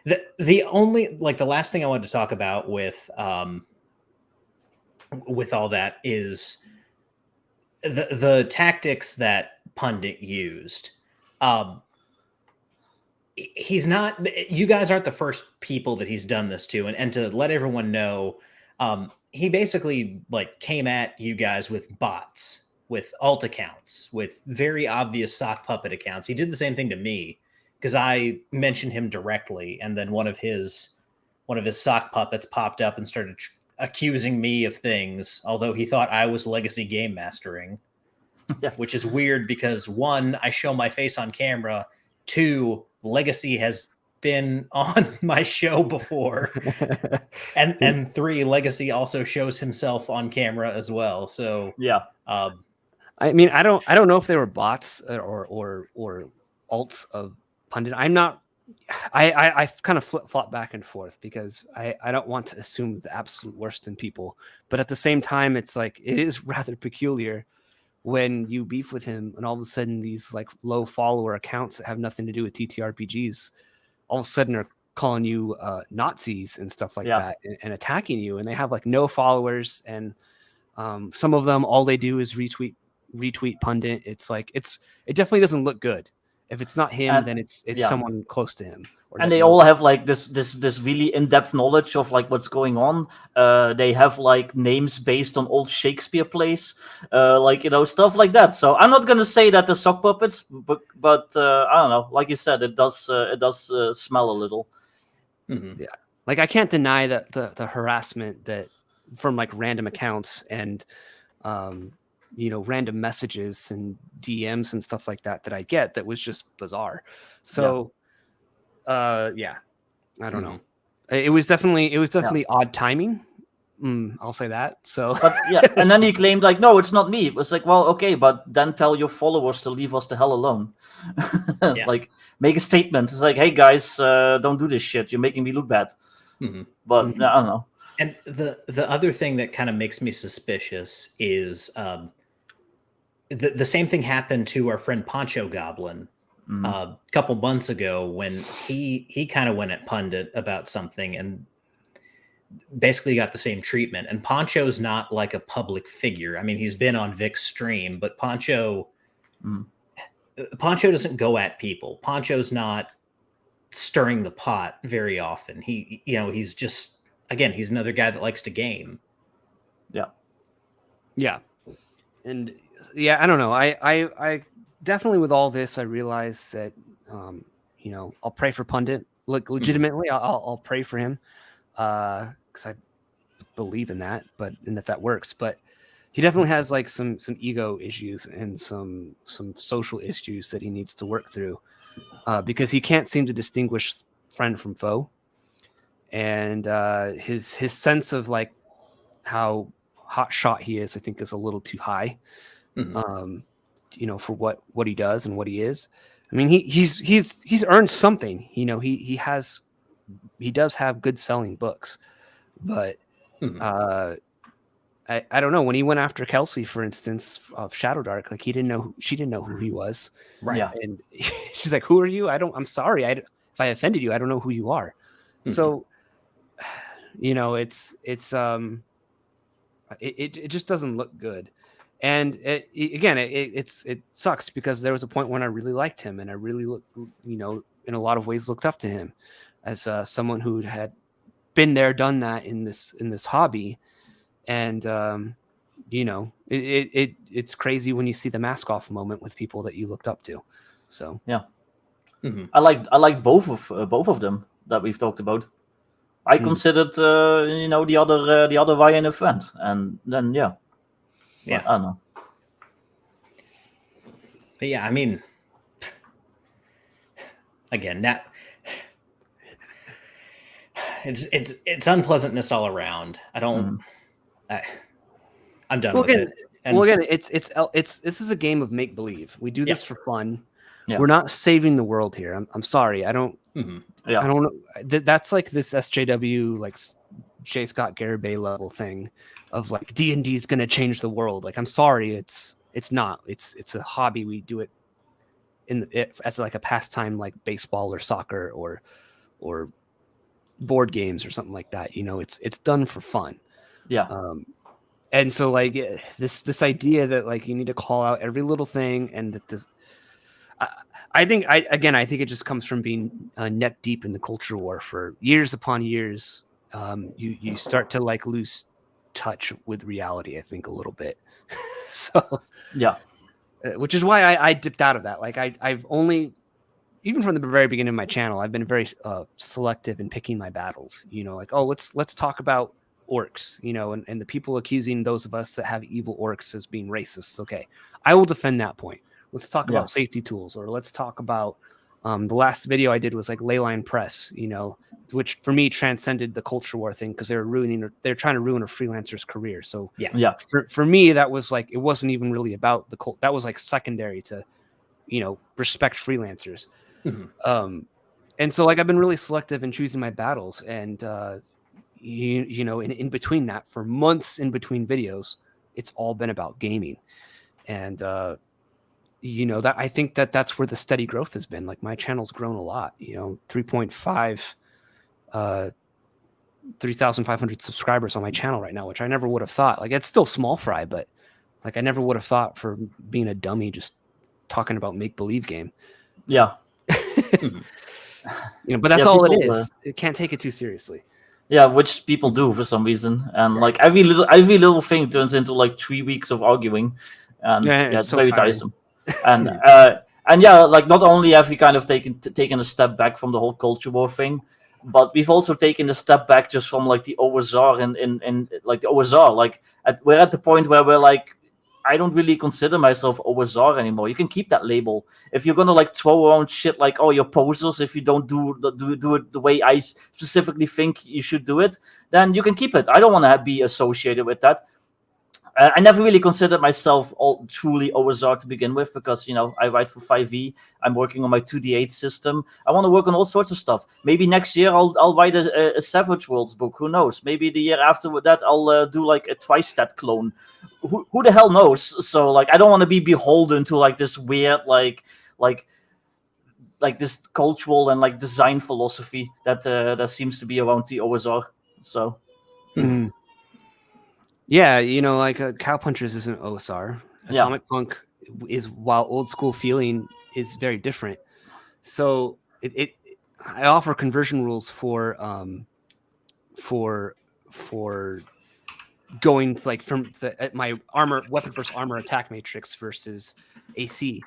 the only the last thing I wanted to talk about with all that is the tactics that Pundit used. He's not, you guys aren't the first people that he's done this to, and to let everyone know, he basically came at you guys with bots, with alt accounts, with very obvious sock puppet accounts. He did the same thing to me because I mentioned him directly, and then one of his sock puppets popped up and started accusing me of things, although he thought I was legacy game mastering. Which is weird because 1, I show my face on camera. 2, Legacy has been on my show before. and 3, Legacy also shows himself on camera as well. So I mean, I don't know if they were bots or alts of Pundit. I'm not. I kind of flip-flop back and forth because I don't want to assume the absolute worst in people, but at the same time, it's it is rather peculiar when you beef with him and all of a sudden these low follower accounts that have nothing to do with TTRPGs all of a sudden are calling you Nazis and stuff like that and attacking you, and they have no followers, and some of them all they do is retweet Pundit. It definitely doesn't look good. If it's not him, And- then it's yeah. someone close to him. And they all have like this really in-depth knowledge of like what's going on. They have like names based on old Shakespeare plays, like, you know, stuff like that. So I'm not gonna say that the sock puppets, but I don't know. Like you said, it does smell a little. Mm-hmm. Yeah, like I can't deny that the harassment that from like random accounts and you know, random messages and DMs and stuff like that I get that was just bizarre. So yeah, I don't know. It was definitely odd timing. I'll say that. So But yeah, and then he claimed like, no, it's not me. It was like, well, okay, but then tell your followers to leave us the hell alone. Yeah. Like, make a statement. It's like, hey guys, don't do this shit. You're making me look bad. But I don't know. And the other thing that kind of makes me suspicious is the same thing happened to our friend Poncho Goblin a couple months ago when he kind of went at Pundit about something and basically got the same treatment. And Poncho's not like a public figure. I mean, he's been on Vic's stream, but Poncho doesn't go at people. Poncho's not stirring the pot very often. He's just, again, he's another guy that likes to game. Yeah. And yeah, I don't know. I definitely with all this, I realize that, you know, I'll pray for Pundit. Like legitimately, I'll pray for him because I believe in that, and that works. But he definitely has like some ego issues and some social issues that he needs to work through because he can't seem to distinguish friend from foe, and his sense of like how hot shot he is, I think, is a little too high. You know, for what he does and what he is. I mean, he's earned something. You know, he does have good selling books, but I don't know, when he went after Kelsey, for instance, of Shadow Dark, like she didn't know who he was, Right? Yeah. And she's like, "Who are you? I'm sorry. If I offended you, I don't know who you are." So, you know, it just doesn't look good. And it sucks because there was a point when I really liked him and I really you know, in a lot of ways looked up to him as someone who had been there, done that in this hobby. And you know, it's crazy when you see the mask off moment with people that you looked up to. So yeah, I like both of them that we've talked about. I considered you know, the other YN event, and then yeah. I don't know. But yeah, I mean, again, that it's unpleasantness all around. I'm done with it. And well, again, it's this is a game of make believe. We do this for fun. Yeah. We're not saving the world here. I'm sorry. I don't. I don't know. That's like this SJW, like J. Scott Garibay level thing of like D&D is going to change the world. Like, I'm sorry, it's not. It's a hobby. We do it as like a pastime, like baseball or soccer or board games or something like that. You know, it's done for fun. Yeah. And so like this idea that like you need to call out every little thing, and that this, I think it just comes from being neck deep in the culture war for years upon years. You start to like lose touch with reality, I think, a little bit. So yeah, which is why I dipped out of that. Like I've only, even from the very beginning of my channel, I've been very selective in picking my battles. You know, like, oh, let's talk about orcs, you know, and the people accusing those of us that have evil orcs as being racists. Okay, I will defend that point. Let's talk about safety tools, or let's talk about the last video I did was like Leyline Press, you know, which for me transcended the culture war thing because they're trying to ruin a freelancer's career. So for me, that was like, it wasn't even really about the cult. That was like secondary to, you know, respect freelancers. And so like I've been really selective in choosing my battles, and you know, in between that, for months in between videos, it's all been about gaming. And you know, that I think that's where the steady growth has been. Like my channel's grown a lot, you know, 3,500 subscribers on my channel right now, which I never would have thought. Like, it's still small fry, but like I never would have thought, for being a dummy just talking about make-believe game. Yeah. But that's all it is. It can't take it too seriously. Yeah, which people do for some reason, and like every little thing turns into like 3 weeks of arguing, and it's so very tiring. tiresome. And yeah, like not only have we kind of taken a step back from the whole culture war thing, but we've also taken a step back just from like the OSR in like the OSR. Like we're at the point where we're like, I don't really consider myself OSR anymore. You can keep that label if you're gonna like throw around shit like, oh, you're posers if you don't do it the way I specifically think you should do it. Then you can keep it. I don't want to be associated with that. I never really considered myself truly OSR to begin with because, I write for 5e. I'm working on my 2D8 system. I want to work on all sorts of stuff. Maybe next year I'll write a Savage Worlds book. Who knows? Maybe the year after that I'll do like a Twistat clone. Who the hell knows? So like I don't want to be beholden to like this weird like this cultural and like design philosophy that seems to be around the OSR. So. Mm-hmm. Yeah, like Cowpunchers isn't OSR. Atomic Punk is, while old school feeling, is very different. So I offer conversion rules for going like from my weapon versus armor attack matrix versus AC.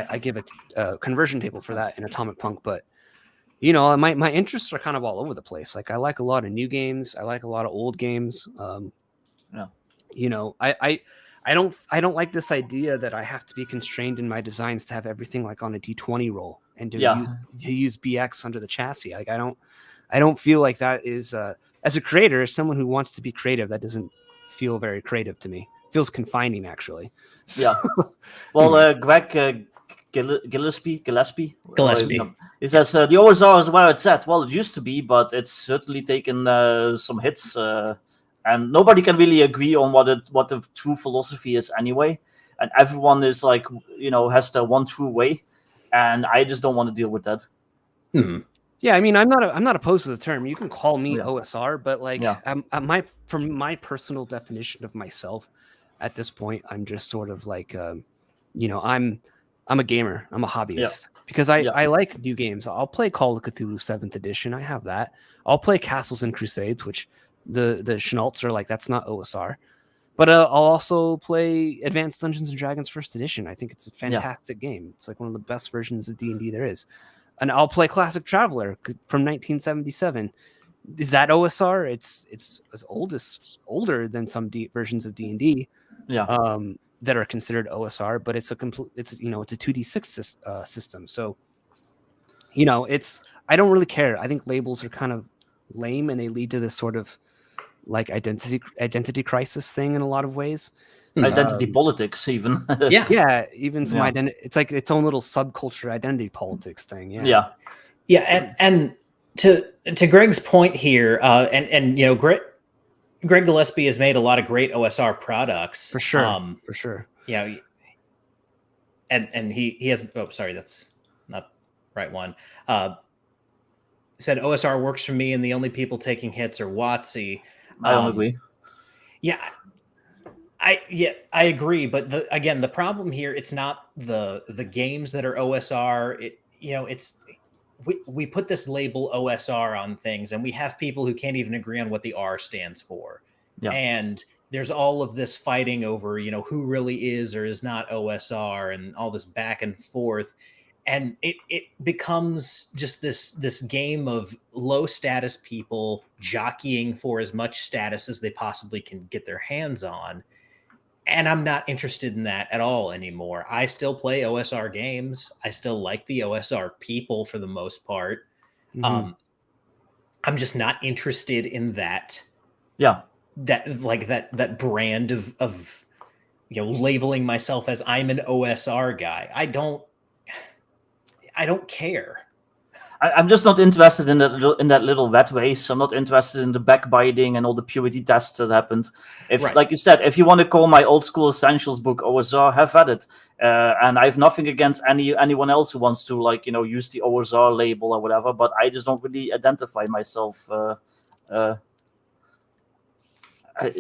I give a conversion table for that in Atomic Punk, but my interests are kind of all over the place. Like I like a lot of new games. I like a lot of old games. I don't like this idea that I have to be constrained in my designs to have everything like on a D20 roll and to use BX under the chassis. Like I don't feel like that is as a creator, as someone who wants to be creative, that doesn't feel very creative to me. It feels confining actually. Yeah. Well, Greg Gillespie. He says the OSR is where it's at. Well, it used to be, but it's certainly taken some hits. And nobody can really agree on what the true philosophy is anyway. And everyone is like, has their one true way. And I just don't want to deal with that. Yeah, I mean, I'm not opposed to the term. You can call me OSR, but like, from my personal definition of myself, at this point, I'm just sort of like, I'm a gamer. I'm a hobbyist because I like new games. I'll play Call of Cthulhu 7th edition. I have that. I'll play Castles and Crusades, which the Schmaltz are like, that's not OSR. But I'll also play Advanced Dungeons and Dragons 1st edition. I think it's a fantastic game. It's like one of the best versions of D&D there is. And I'll play Classic Traveler from 1977. Is that OSR? It's as older than some versions of D&D. That are considered OSR, but it's a 2D6 system. So, I don't really care. I think labels are kind of lame and they lead to this sort of like identity crisis thing in a lot of ways. Identity politics, even. Even some identity. It's like its own little subculture identity politics thing. And to Greg's point here, Greg Gillespie has made a lot of great OSR products. For sure. And he has, sorry, that's not the right one. Said OSR works for me and the only people taking hits are WotC. I don't agree. I agree. But the problem here, it's not the games that are OSR. We put this label OSR on things and we have people who can't even agree on what the R stands for. And there's all of this fighting over, who really is or is not OSR and all this back and forth. And it becomes just this game of low status people jockeying for as much status as they possibly can get their hands on. And I'm not interested in that at all anymore. I still play OSR games. I still like the OSR people for the most part. I'm just not interested in that. That brand of labeling myself as I'm an OSR guy. I don't care. I'm just not interested in that little rat race. I'm not interested in the backbiting and all the purity tests that happened. Like you said, if you want to call my old school essentials book OSR, have at it. And I have nothing against anyone else who wants to use the OSR label or whatever. But I just don't really identify myself. I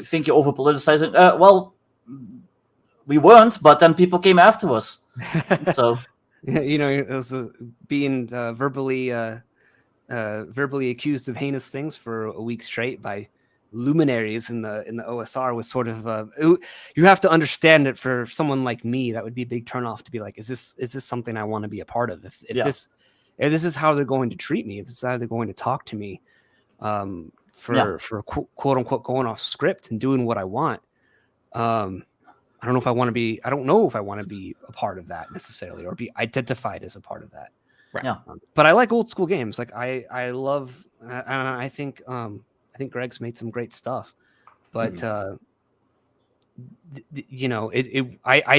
think you're over politicizing. Well, we weren't, but then people came after us. So. it was being verbally accused of heinous things for a week straight by luminaries in the OSR was sort of you have to understand it. For someone like me, that would be a big turnoff to be like, is this something I want to be a part of? If this is how they're going to treat me, if this is how they're going to talk to me, for quote unquote going off script and doing what I want, I don't know if I want to be a part of that necessarily, or be identified as a part of that. Right. Yeah. But I like old school games. Like I love, I think Greg's made some great stuff, but I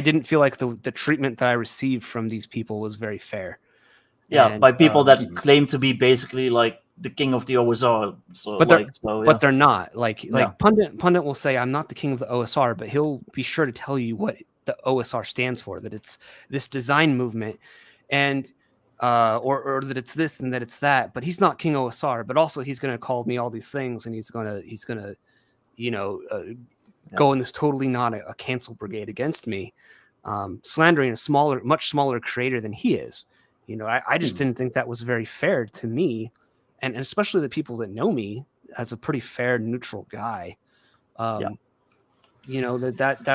didn't feel like the treatment that I received from these people was very fair. Yeah, and, by people that claim to be basically like the king of the OSR. So, but they're not. Like Pundit will say, I'm not the king of the OSR, but he'll be sure to tell you what the OSR stands for, that it's this design movement, and or that it's this and that it's that. But he's not King OSR, but also he's going to call me all these things, and he's gonna go in this totally not a cancel brigade against me, slandering a much smaller creator than he is. I just didn't think that was very fair to me, and especially the people that know me as a pretty fair, neutral guy. That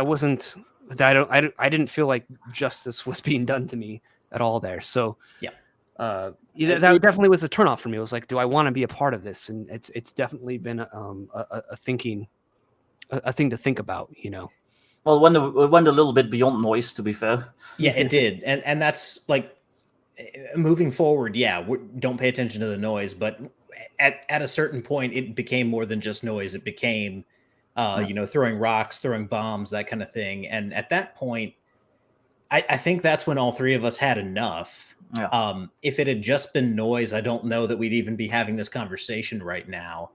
wasn't that. I didn't feel like justice was being done to me at all there. So that definitely was a turnoff for me. It was like, do I want to be a part of this? And it's definitely been a thing to think about. Well, it went a little bit beyond noise, to be fair. Yeah, it did, and that's like. Moving forward, don't pay attention to the noise, but at a certain point, it became more than just noise. It became, throwing rocks, throwing bombs, that kind of thing. And at that point, I think that's when all three of us had enough. Yeah. If it had just been noise, I don't know that we'd even be having this conversation right now,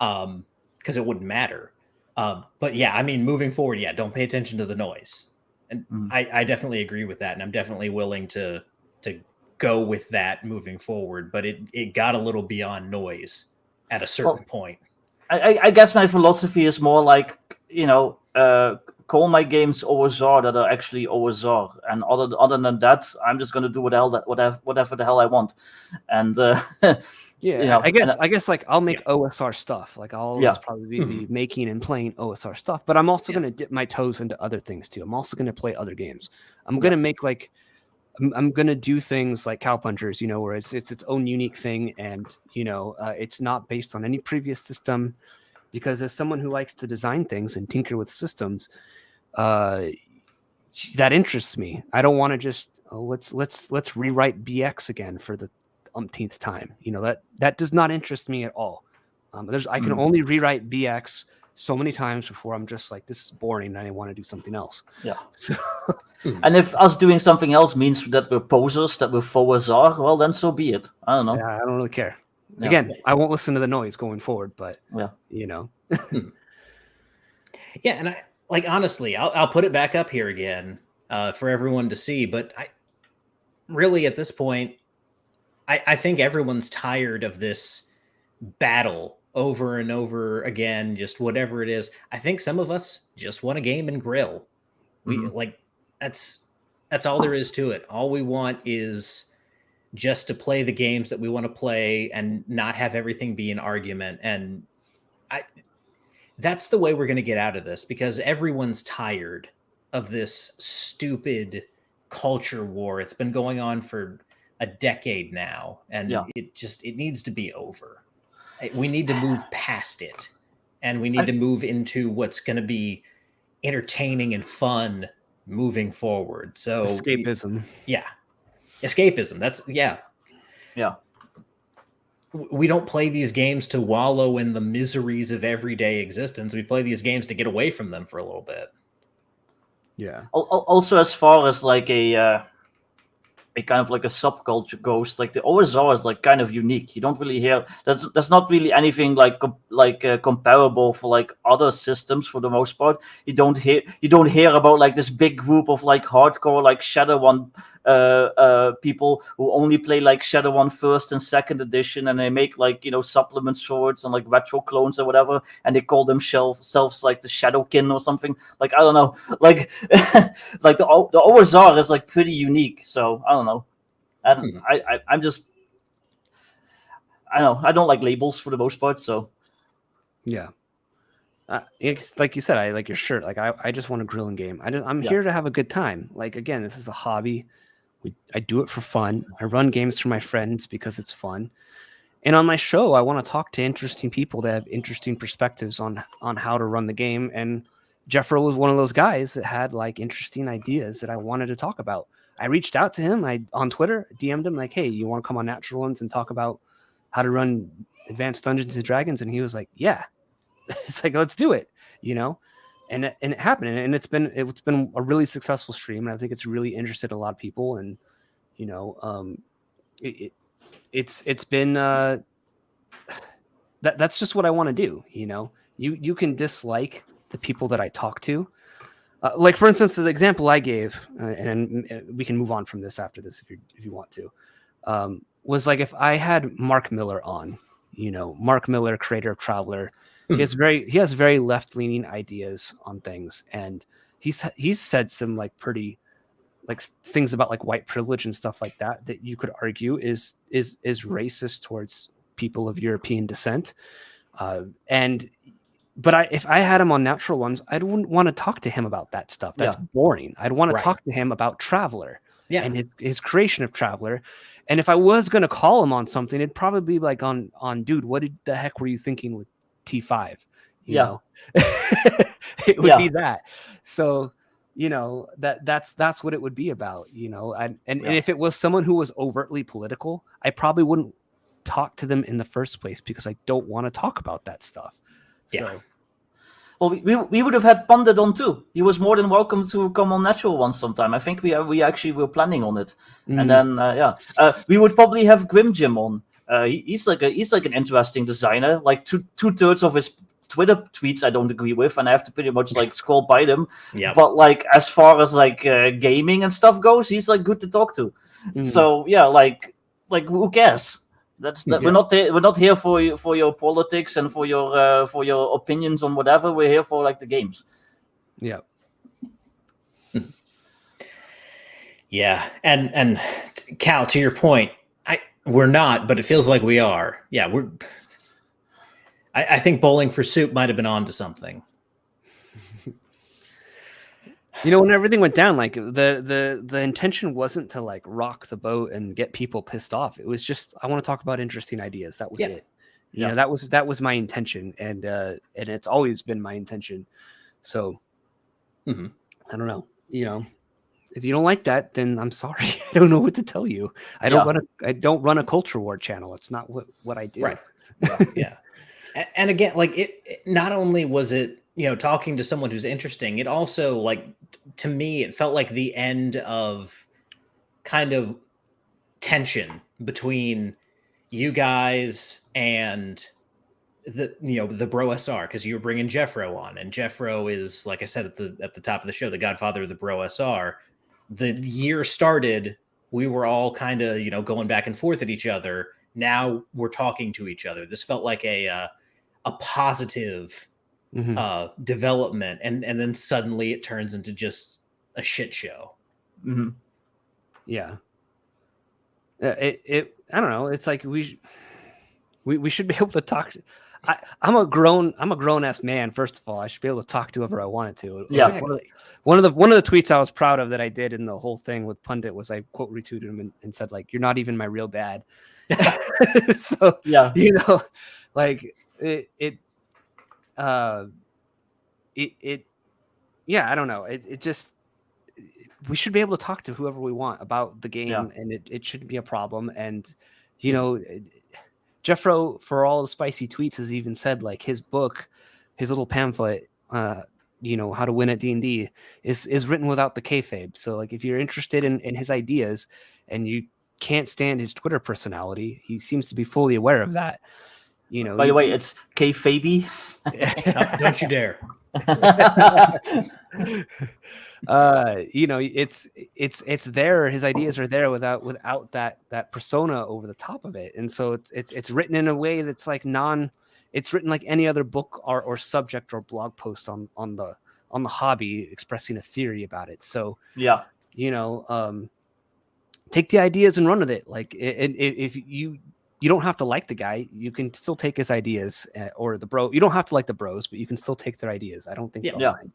because it wouldn't matter. But yeah, I mean, moving forward, don't pay attention to the noise. And I definitely agree with that, and I'm definitely willing to go with that moving forward, but it got a little beyond noise at a certain point. I guess my philosophy is more like, call my games OSR that are actually OSR, and other than that, I'm just going to do whatever the hell I want. And I guess like I'll make OSR stuff. Like I'll probably be making and playing OSR stuff, but I'm also going to dip my toes into other things too. I'm also going to play other games. I'm going to make I'm going to do things like Cowpunchers, where it's its own unique thing, and it's not based on any previous system, because as someone who likes to design things and tinker with systems, that interests me. I don't want to just let's rewrite BX again for the umpteenth time. That does not interest me at all. I can only rewrite BX so many times before I'm just like, this is boring, and I want to do something else. Yeah. So, and if us doing something else means that we're posers, that we're faux are, well, then so be it. I don't know. Yeah, I don't really care. Yeah. Again, I won't listen to the noise going forward, but Yeah, and I honestly, I'll put it back up here again for everyone to see. But I really, at this point, I think everyone's tired of this battle over and over again, just whatever it is. I think some of us just want a game and grill. That's all there is to it. All we want is just to play the games that we want to play and not have everything be an argument. And that's the way we're going to get out of this, because everyone's tired of this stupid culture war. It's been going on for a decade now, and it needs to be over. We need to move past it, and we need to move into what's going to be entertaining and fun moving forward. So escapism. Escapism. That's we don't play these games to wallow in the miseries of everyday existence. We play these games to get away from them for a little bit. Yeah. Also, as far as like a kind of like a subculture goes, like the OSR is like kind of unique. You don't really hear there's not really anything comparable for like other systems for the most part. You don't hear about like this big group of like hardcore like Shadowrun people who only play like Shadowrun first and second edition, and they make like supplement swords and like retro clones or whatever, and they call themselves like the Shadowkin or something. Like I don't know, like like the OSR is like pretty unique. So I don't know. And I'm just, I don't know, I don't like labels for the most part. So yeah. It's like you said, I like your shirt. Like I just want a grilling game. I'm here to have a good time. Like, again, this is a hobby. I do it for fun. I run games for my friends because it's fun. And on my show, I want to talk to interesting people that have interesting perspectives on how to run the game. And Jeffro was one of those guys that had like interesting ideas that I wanted to talk about. I reached out to him on Twitter, DM'd him like, hey, you want to come on Natural Ones and talk about how to run Advanced Dungeons and Dragons? And he was like, yeah. It's like, let's do it, and it happened, and it's been a really successful stream, and I think it's really interested a lot of people, and it's been that's just what I want to do. You can dislike the people that I talk to, like for instance the example I gave, and we can move on from this after this if you want to, was like if I had Mark Miller on, Mark Miller, creator of Traveler. He has very left-leaning ideas on things, and he's said some like pretty like things about like white privilege and stuff like that you could argue is racist towards people of European descent. But if I had him on Natural Ones, I wouldn't want to talk to him about that stuff. That's boring. I'd want to talk to him about Traveler and his creation of Traveler. And if I was going to call him on something, it'd probably be like on dude, what the heck were you thinking with T5? You know? It would be that. So, that's what it would be about, and if it was someone who was overtly political, I probably wouldn't talk to them in the first place because I don't want to talk about that stuff. So, well, we would have had Pundit on too. He was more than welcome to come on Natural Ones sometime. I think we actually were planning on it, and then we would probably have Grim Jim on. He's like an interesting designer. Like two-thirds of his Twitter tweets I don't agree with, and I have to pretty much like scroll by them. But like as far as like gaming and stuff goes, he's like good to talk to. So like who cares? We're not here for your politics and for your opinions on whatever. We're here for like the games. Yeah. Yeah, and Cal, to your point, we're not, but it feels like we are. Yeah, I think Bowling for Soup might have been on to something. When everything went down, like the intention wasn't to like rock the boat and get people pissed off. It was just I want to talk about interesting ideas. That was it. That was my intention, and it's always been my intention. So I don't know. If you don't like that, then I'm sorry. I don't know what to tell you. I don't run a culture war channel. It's not what I do. Right. Yeah. And again, like it not only was it, talking to someone who's interesting, it also like to me, it felt like the end of kind of tension between you guys and the Bro SR, because you were bringing Jeffro on, and Jeffro is, like I said at the top of the show, the godfather of the Bro SR. The year started, we were all kind of going back and forth at each other. Now we're talking to each other. This felt like a positive development, and then suddenly it turns into just a shit show. Yeah. I don't know. It's like we should be able to talk. I'm a grown ass man. First of all, I should be able to talk to whoever I wanted to. Yeah. Exactly. One of the tweets I was proud of that I did in the whole thing with Pundit was I quote retweeted him and said like, "You're not even my real dad." So like it I don't know. It just we should be able to talk to whoever we want about the game, and it shouldn't be a problem. And Jeffro, for all the spicy tweets, has even said like his book, his little pamphlet, how to win at D&D is written without the kayfabe. So like if you're interested in his ideas and you can't stand his Twitter personality, he seems to be fully aware of that. By the way, it's kayfabe. Don't you dare. It's there. His ideas are there without that persona over the top of it, and so it's written in a way that's like it's written like any other book or subject or blog post on the take the ideas and run with it. Like, if you don't have to like the guy, you can still take his ideas, or the bro. You don't have to like the bros, but you can still take their ideas. I don't think they'll mind.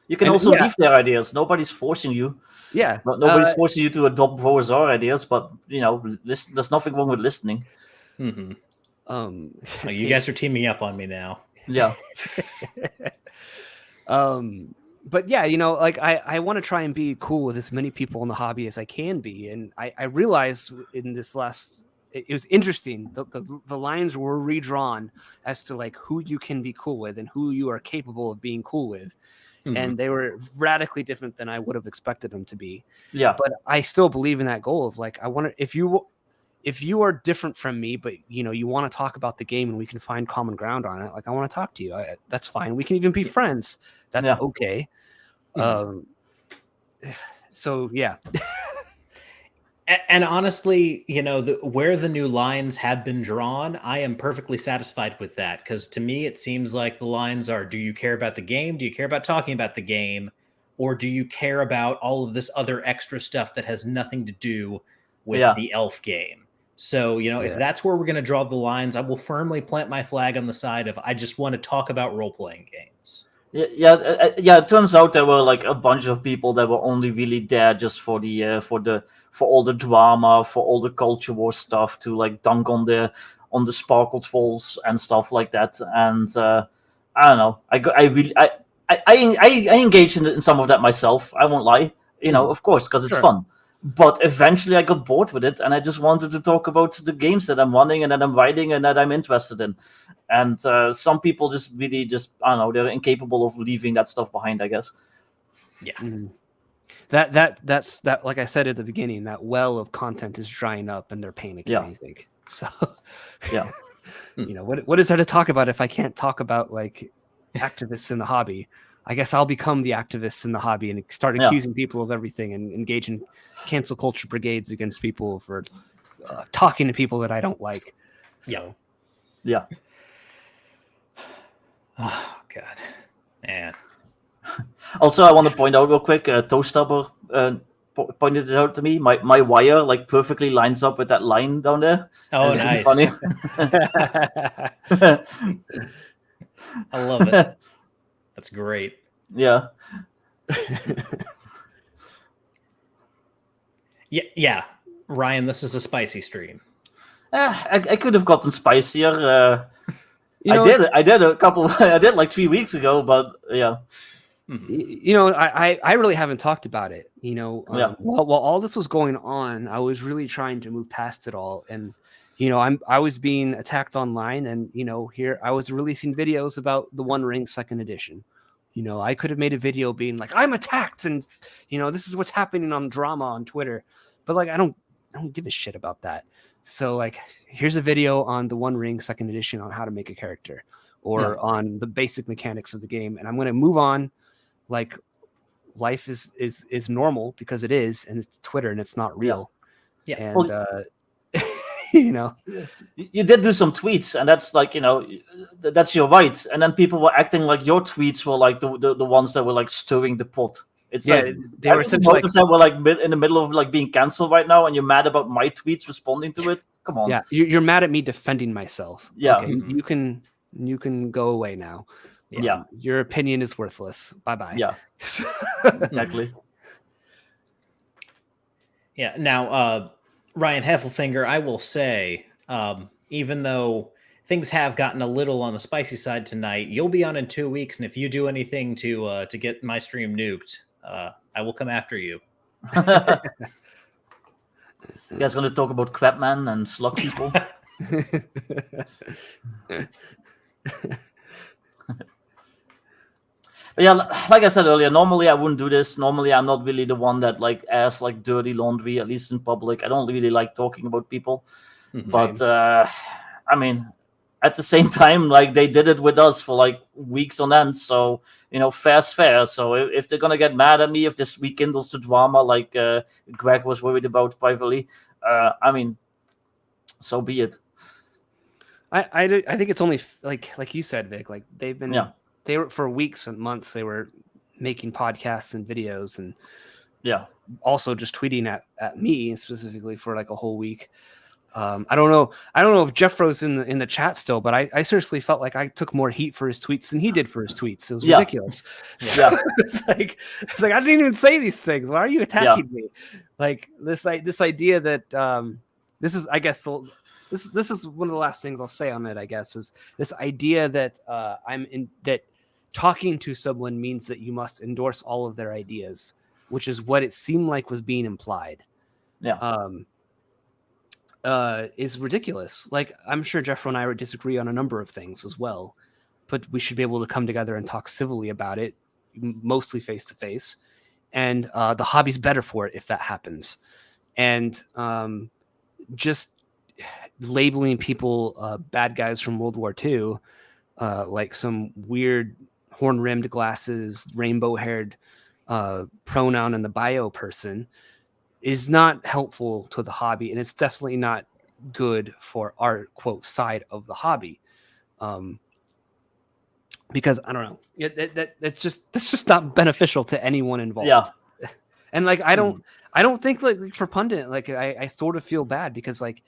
You can also leave their ideas. Nobody's forcing you. Yeah, nobody's forcing you to adopt bros or ideas. But there's nothing wrong with listening. You guys are teaming up on me now. Yeah. But yeah, like I want to try and be cool with as many people in the hobby as I can be. And I realized in this it was interesting. The lines were redrawn as to like who you can be cool with and who you are capable of being cool with. And they were radically different than I would have expected them to be. Yeah. But I still believe in that goal of like, I want to, if you are different from me, but you want to talk about the game and we can find common ground on it. Like, I want to talk to you. That's fine. We can even be friends. That's okay. So yeah. And honestly, where the new lines have been drawn, I am perfectly satisfied with that. Because to me, it seems like the lines are, do you care about the game? Do you care about talking about the game? Or do you care about all of this other extra stuff that has nothing to do with the elf game? So, if that's where we're going to draw the lines, I will firmly plant my flag on the side of, I just want to talk about role-playing games. Yeah. It turns out there were like a bunch of people that were only really there just for all the drama, for all the culture war stuff, to like dunk on the sparkle trolls and stuff like that. And I don't know. I engaged in some of that myself. I won't lie. Of course, because it's fun. But eventually I got bored with it, and I just wanted to talk about the games that I'm running and that I'm writing and that I'm interested in. And some people just really I don't know, they're incapable of leaving that stuff behind, I guess. Yeah. That's like I said at the beginning, that well of content is drying up and they're panicking, I think. So yeah. What is there to talk about if I can't talk about like activists in the hobby? I guess I'll become the activists in the hobby and start accusing people of everything and engage in cancel culture brigades against people for talking to people that I don't like. So. Yeah. Oh, God. Man. Also, I want to point out real quick, Toastubber pointed it out to me. My wire like perfectly lines up with that line down there. Oh, nice. Funny. I love it. That's great. Yeah. Yeah. Ryan, this is a spicy stream. I could have gotten spicier. I did a couple. I did like 3 weeks ago, but yeah. I really haven't talked about it. While all this was going on, I was really trying to move past it all, and I was being attacked online, and here I was releasing videos about the One Ring Second Edition. I could have made a video being like, I'm attacked, and this is what's happening on drama on Twitter, but like I don't give a shit about that. So like, here's a video on the One Ring Second Edition on how to make a character, or on the basic mechanics of the game, and I'm going to move on. Like, life is normal because it is, and it's Twitter and it's not real. Yeah. And you did do some tweets, and that's like that's your right. And then people were acting like your tweets were like the ones that were like stirring the pot. It's like they were such like we're like in the middle of like being canceled right now, and you're mad about my tweets responding to it. Come on. Yeah, you're mad at me defending myself. Yeah, okay, you can go away now. Yeah. Your opinion is worthless. Bye-bye. Yeah. Exactly. Yeah. Now, Ryan Heffelfinger, I will say, even though things have gotten a little on the spicy side tonight, you'll be on in 2 weeks, and if you do anything to get my stream nuked, I will come after you. You guys going to talk about Crabman and slug people? But yeah, like I said earlier, normally I wouldn't do this. Normally I'm not really the one that like airs like dirty laundry, at least in public. I don't really like talking about people. But I mean, at the same time, like they did it with us for like weeks on end. So, fair's fair. So if they're going to get mad at me, if this rekindles the drama like Greg was worried about privately, I mean, so be it. I think it's only like you said, Vic, like they've been... They were for weeks and months. They were making podcasts and videos, and also just tweeting at me specifically for like a whole week. I don't know if Jeffro's in the chat still, but I seriously felt like I took more heat for his tweets than he did for his tweets. It was ridiculous. Yeah. it's like I didn't even say these things. Why are you attacking me? Like this idea that this is, I guess, this is one of the last things I'll say on it, I guess, is this idea that that talking to someone means that you must endorse all of their ideas, which is what it seemed like was being implied. Is ridiculous. Like, I'm sure Jeffro and I would disagree on a number of things as well, but we should be able to come together and talk civilly about it, mostly face to face. And the hobby's better for it if that happens. And just labeling people bad guys from World War II, like some weird horn-rimmed glasses, rainbow-haired pronoun in the bio person, is not helpful to the hobby, and it's definitely not good for our quote side of the hobby. Because I don't know, that's just not beneficial to anyone involved. Yeah. And like I don't think like for Pundit, like I sort of feel bad because like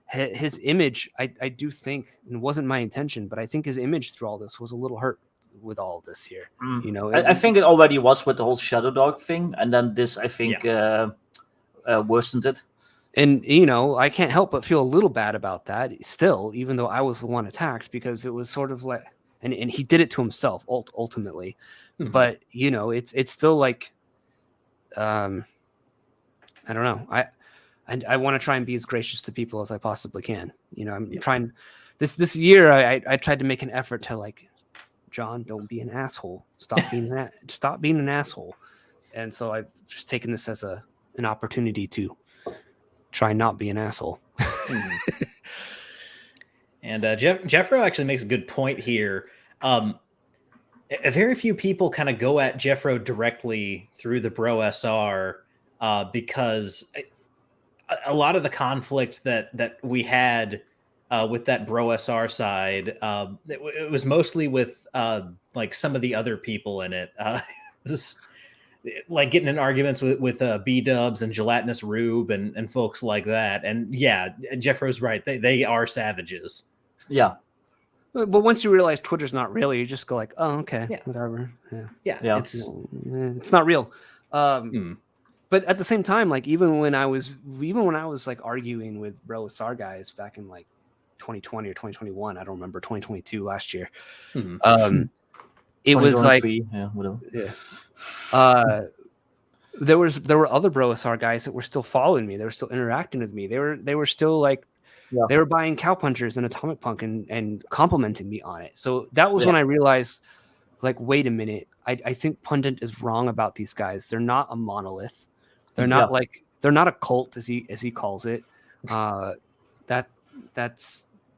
his image, I do think, and it wasn't my intention, but I think his image through all this was a little hurt with all of this here. You know, I think it already was with the whole Shadow Dog thing, and then this I think worsened it. And you know, I can't help but feel a little bad about that still, even though I was the one attacked, because it was sort of like, and he did it to himself ultimately. But you know, it's still like, I don't know. I want to try and be as gracious to people as I possibly can. You know, I'm trying. This year, I tried to make an effort to like, John, don't be an asshole. Stop being an asshole. And so I've just taken this as an opportunity to try not be an asshole. And Jeffro actually makes a good point here. Very few people kind of go at Jeffro directly through the Bro SR because a lot of the conflict that we had with that Bro SR side, it was mostly with like some of the other people in it. This, like getting in arguments with B-dubs and Gelatinous Rube and folks like that. And yeah, Jeffro's right. They are savages. Yeah. But once you realize Twitter's not real, you just go like, oh, okay, whatever. Yeah. It's not real. But at the same time, like even when I was like arguing with Bro SR guys back in like 2020 or 2021, I don't remember, 2022 last year. It was like, whatever. There were other Bro SR guys that were still following me. They were still interacting with me. They were still like, they were buying Cow Punchers and Atomic Punk and complimenting me on it. So that was when I realized, like, wait a minute, I think Pundit is wrong about these guys. They're not a monolith. They're not like, they're not a cult as he calls it.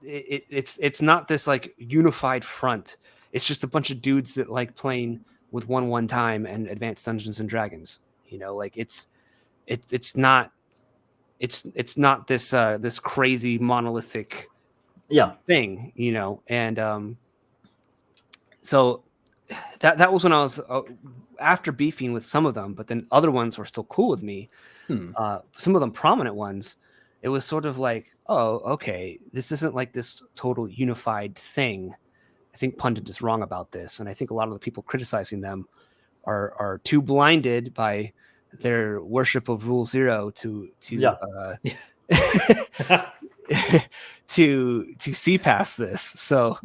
It's not this like unified front. It's just a bunch of dudes that like playing with one time and Advanced Dungeons and Dragons. You know, like it's not this this crazy monolithic thing, you know. And so that was when I was after beefing with some of them, but then other ones were still cool with me. Some of them prominent ones, it was sort of like, oh, okay, this isn't like this total unified thing. I think Pundit is wrong about this, and I think a lot of the people criticizing them are too blinded by their worship of Rule Zero to see past this. So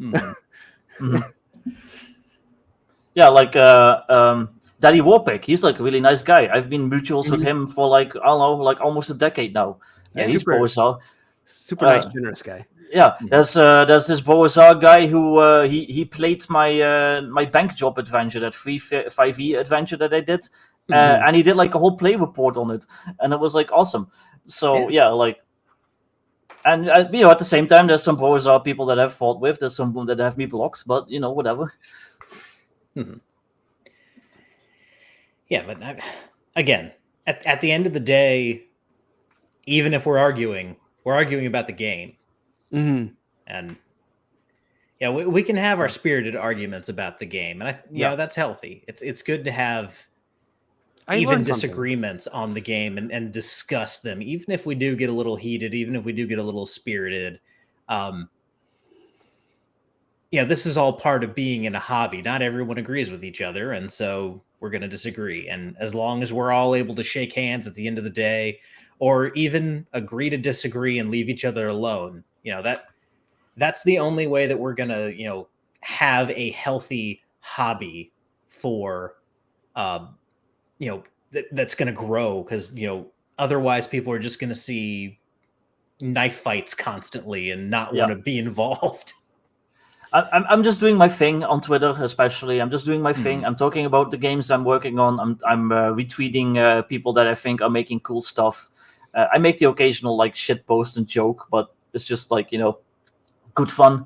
like Daddy Warpick, he's like a really nice guy. I've been mutuals with him for like, I don't know, like almost a decade now. Yeah, he's super nice, generous guy. Yeah, there's this Boazar guy who he played my bank job adventure, that free 5e adventure that I did, and he did like a whole play report on it, and it was like awesome. So like, and you know, at the same time, there's some Boazar people that I've fought with. There's some that have me blocks, but you know, whatever. Yeah, but again, at the end of the day, even if we're arguing about the game. And yeah, we can have our spirited arguments about the game, and you know, that's healthy. It's good to have. even learned something. disagreements on the game and discuss them, even if we do get a little heated, even if we do get a little spirited. This is all part of being in a hobby. Not everyone agrees with each other, and so we're going to disagree. And as long as we're all able to shake hands at the end of the day, or even agree to disagree and leave each other alone, that's the only way that we're going to, have a healthy hobby for, that's going to grow. Because, otherwise people are just going to see knife fights constantly and not want to be involved. I'm just doing my thing on Twitter, especially. I'm just doing my thing. I'm talking about the games I'm working on. I'm retweeting people that I think are making cool stuff. I make the occasional like shit post and joke, but it's just like good fun.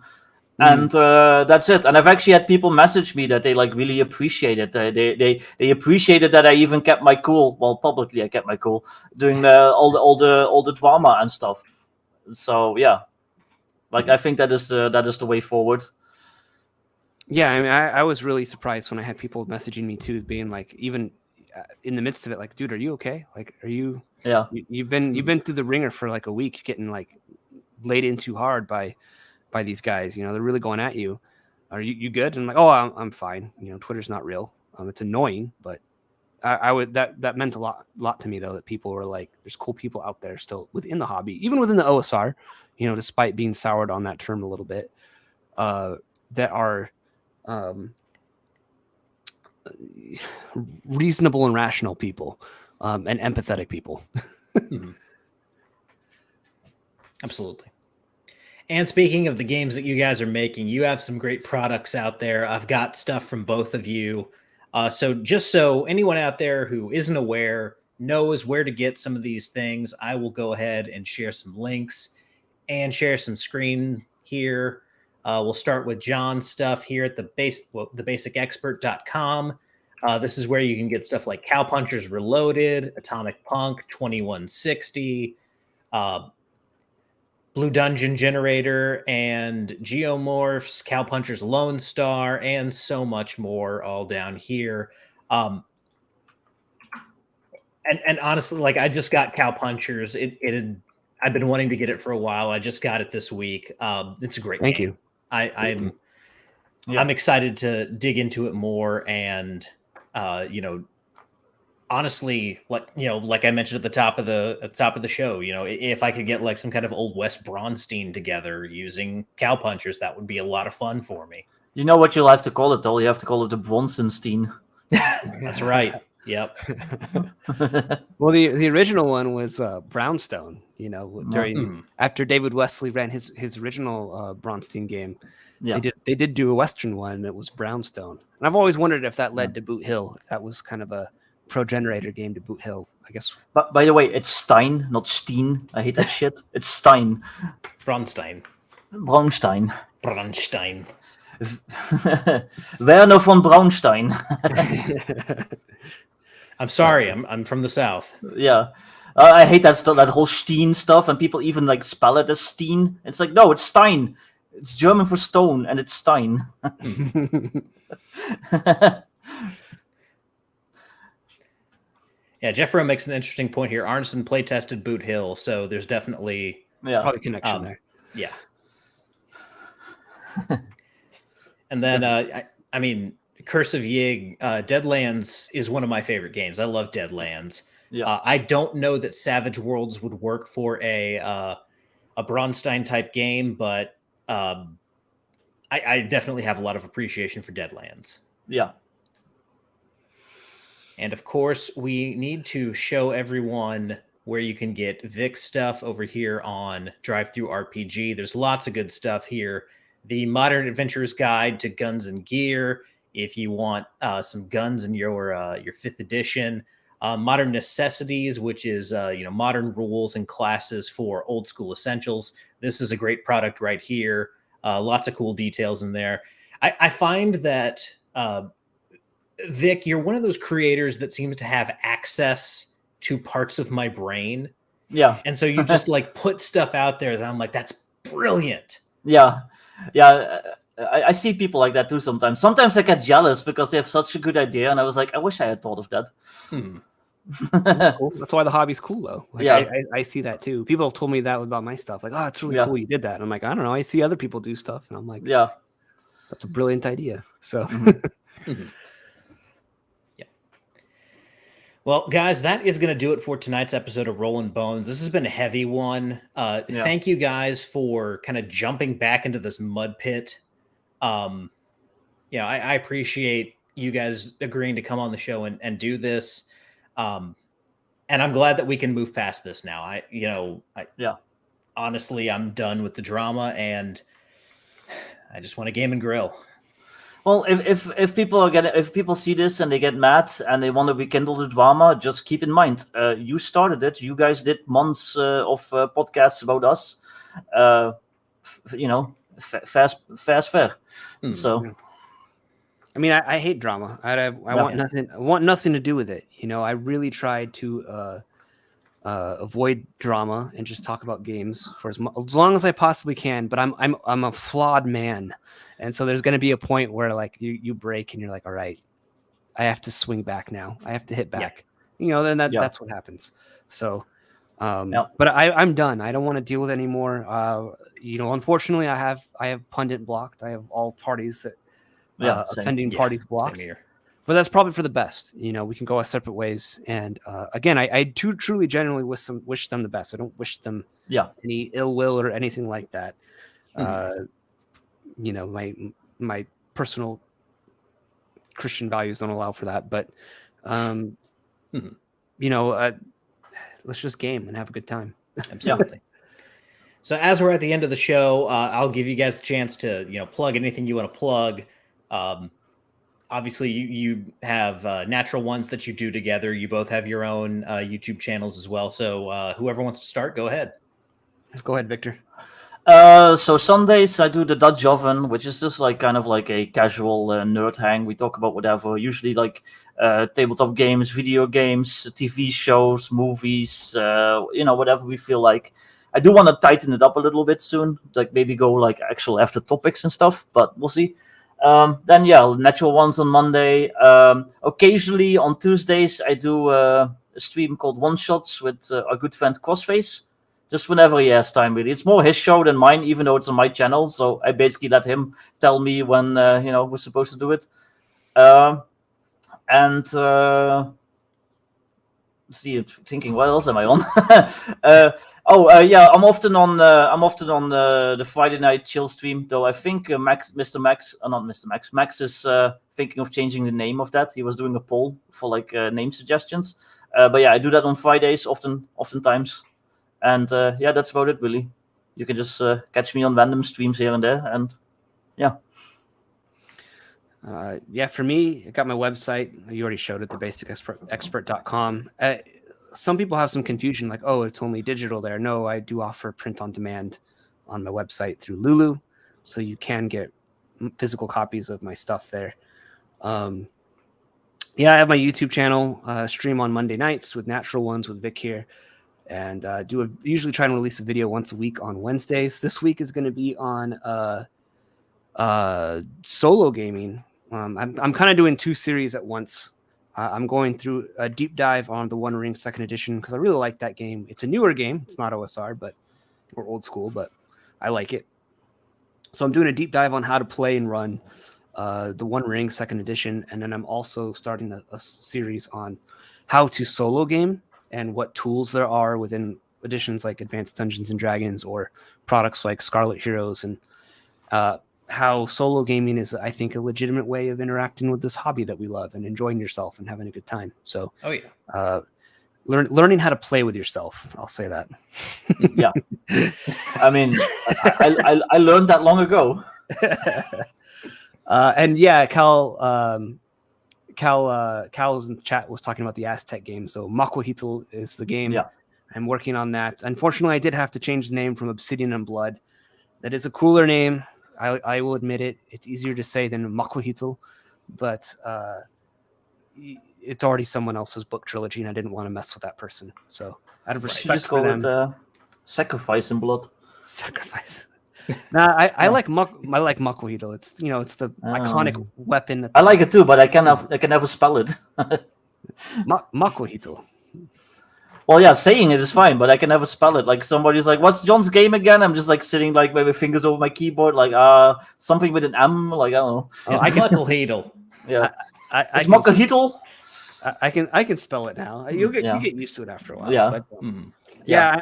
And that's it. And I've actually had people message me that they like really appreciate it. They appreciated that I even kept my cool. Well, publicly I kept my cool doing all the drama and stuff. So yeah. Like, I think that is the way forward. Yeah, I mean, I was really surprised when I had people messaging me too, being like, even in the midst of it, like, dude, are you okay? Like, are you? Yeah. You've been through the ringer for like a week, getting like laid in too hard by these guys. They're really going at you. Are you good? And I'm like, oh, I'm fine. Twitter's not real. It's annoying, but I would that meant a lot to me though, that people were like, there's cool people out there still within the hobby, even within the OSR. Despite being soured on that term a little bit, that are reasonable and rational people, and empathetic people. Absolutely. And speaking of the games that you guys are making, you have some great products out there. I've got stuff from both of you. So just so anyone out there who isn't aware knows where to get some of these things, I will go ahead and share some links and share some screen here. We'll start with John's stuff here at thebasicexpert.com. This is where you can get stuff like Cowpunchers Reloaded, Atomic Punk 2160, Blue Dungeon Generator, and Geomorphs, Cowpunchers Lone Star, and so much more all down here. And honestly, like, I just got Cowpunchers. I've been wanting to get it for a while. I just got it this week. It's a great game. Thank you. I'm excited to dig into it more, and honestly, like I mentioned at the top of the show, if I could get like some kind of old Wes Braunstein together using Cowpunchers, that would be a lot of fun for me. You know what you'll have to call it, though? You have to call it the Bronsenstein. That's right. Yep. Well, the original one was Brownstone. During after David Wesley ran his original Braunstein game, they did do a Western one, and it was Brownstone. And I've always wondered if that led to Boot Hill. If that was kind of a pro-generator game to Boot Hill, I guess. But by the way, it's Stein, not Steen. I hate that shit. It's Stein. Braunstein. Werner von Braunstein. I'm sorry, I'm from the South. Yeah. I hate that stuff, that whole Steen stuff, and people even like spell it as Steen. It's like, no, it's Stein. It's German for stone, and it's Stein. Yeah, Jeff Rowe makes an interesting point here. Arneson playtested Boot Hill, so there's definitely probably a connection there. Yeah. And then, I mean, Curse of Yig, Deadlands is one of my favorite games. I love Deadlands. Yeah. I don't know that Savage Worlds would work for a Braunstein type game, but I definitely have a lot of appreciation for Deadlands. Yeah. And of course, we need to show everyone where you can get Vic's stuff over here on Drive-Thru RPG. There's lots of good stuff here. The Modern Adventurer's Guide to Guns and Gear, if you want some guns in your 5th edition. Modern Necessities, which is modern rules and classes for old school essentials. This is a great product right here. Lots of cool details in there. I find that Vic, you're one of those creators that seems to have access to parts of my brain. Yeah. And so you just like put stuff out there that I'm like, that's brilliant. Yeah. Yeah. I see people like that too sometimes. Sometimes I get jealous because they have such a good idea, and I was like, I wish I had thought of that. Cool. That's why the hobby's cool, though. Like, Yeah. I see that too. People have told me that about my stuff. Like, oh, it's really cool you did that. And I'm like, I don't know. I see other people do stuff, and I'm like, Yeah. that's a brilliant idea. So, Yeah. Well, guys, that is going to do it for tonight's episode of Rollin Bones. This has been a heavy one. Thank you guys for kind of jumping back into this mud pit. I appreciate you guys agreeing to come on the show and do this. And I'm glad that we can move past this now. Honestly, I'm done with the drama, and I just want to game and grill. Well, if people see this and they get mad and they want to rekindle the drama, just keep in mind, you started it. You guys did months of podcasts about us. Fair. So, I mean, I hate drama. I want nothing. I want nothing to do with it. I really tried to avoid drama and just talk about games for as long as I possibly can. But I'm a flawed man, and so there's going to be a point where like you break and you're like, all right, I have to swing back now. I have to hit back. Then that's what happens. So, but I'm done. I don't want to deal with it anymore. Unfortunately, I have Pundit blocked. I have all parties that offending parties blocked. But that's probably for the best. We can go our separate ways. And again, I do truly, genuinely wish them the best. I don't wish them any ill will or anything like that. My personal Christian values don't allow for that. But let's just game and have a good time. Absolutely. So as we're at the end of the show, I'll give you guys the chance to plug anything you want to plug. Obviously, you have Natural Ones that you do together. You both have your own YouTube channels as well. So whoever wants to start, go ahead. Let's go ahead, Victor. So Sundays I do the Dutch Oven, which is just like kind of like a casual nerd hang. We talk about whatever, usually like tabletop games, video games, TV shows, movies, whatever we feel like. I do want to tighten it up a little bit soon, like maybe go like actual after topics and stuff, but we'll see. Then Natural Ones on Monday. Occasionally on Tuesdays I do a stream called One Shots with our good friend Crossface. Just whenever he has time, really. It's more his show than mine, even though it's on my channel. So I basically let him tell me when we're supposed to do it. See, thinking, what else am I on? I'm often on the Friday night chill stream. Though I think Max is thinking of changing the name of that. He was doing a poll for like name suggestions. I do that on Fridays, oftentimes. And that's about it, really. You can just catch me on random streams here and there, and for me, I got my website. You already showed it, thebasicexpert.com. Some people have some confusion, like, oh, it's only digital there. No, I do offer print on demand on my website through Lulu, so you can get physical copies of my stuff there. I have my YouTube channel, stream on Monday nights with Natural Ones with Vic here. And usually try and release a video once a week on Wednesdays. This week is going to be on solo gaming. I'm kind of doing two series at once. I'm going through a deep dive on the One Ring 2nd Edition because I really like that game. It's a newer game. It's not OSR, or old school, but I like it. So I'm doing a deep dive on how to play and run the One Ring 2nd Edition. And then I'm also starting a series on how to solo game and what tools there are within editions like Advanced Dungeons and Dragons or products like Scarlet Heroes, and how solo gaming is, I think, a legitimate way of interacting with this hobby that we love and enjoying yourself and having a good time. So, learning how to play with yourself, I'll say that. Yeah, I mean, I learned that long ago. Cal's in the chat was talking about the Aztec game. So Macuajitl is the game. Yeah. I'm working on that. Unfortunately, I did have to change the name from Obsidian and Blood. That is a cooler name. I will admit it. It's easier to say than Macuajitl, but it's already someone else's book trilogy, and I didn't want to mess with that person. So out of respect for them, it Sacrifice in Blood. Sacrifice. I like Macuajitl. It's it's the iconic weapon. I like it too, but I can never spell it. Macuajitl. Well, yeah, saying it is fine, but I can never spell it. Like somebody's like, "What's John's game again?" I'm just like sitting like with my fingers over my keyboard, like something with an M. Like I don't know. Oh, It's Muckleheedle. Yeah, I it's can, Mokahitl. I can spell it now. You get used to it after a while. Yeah. But,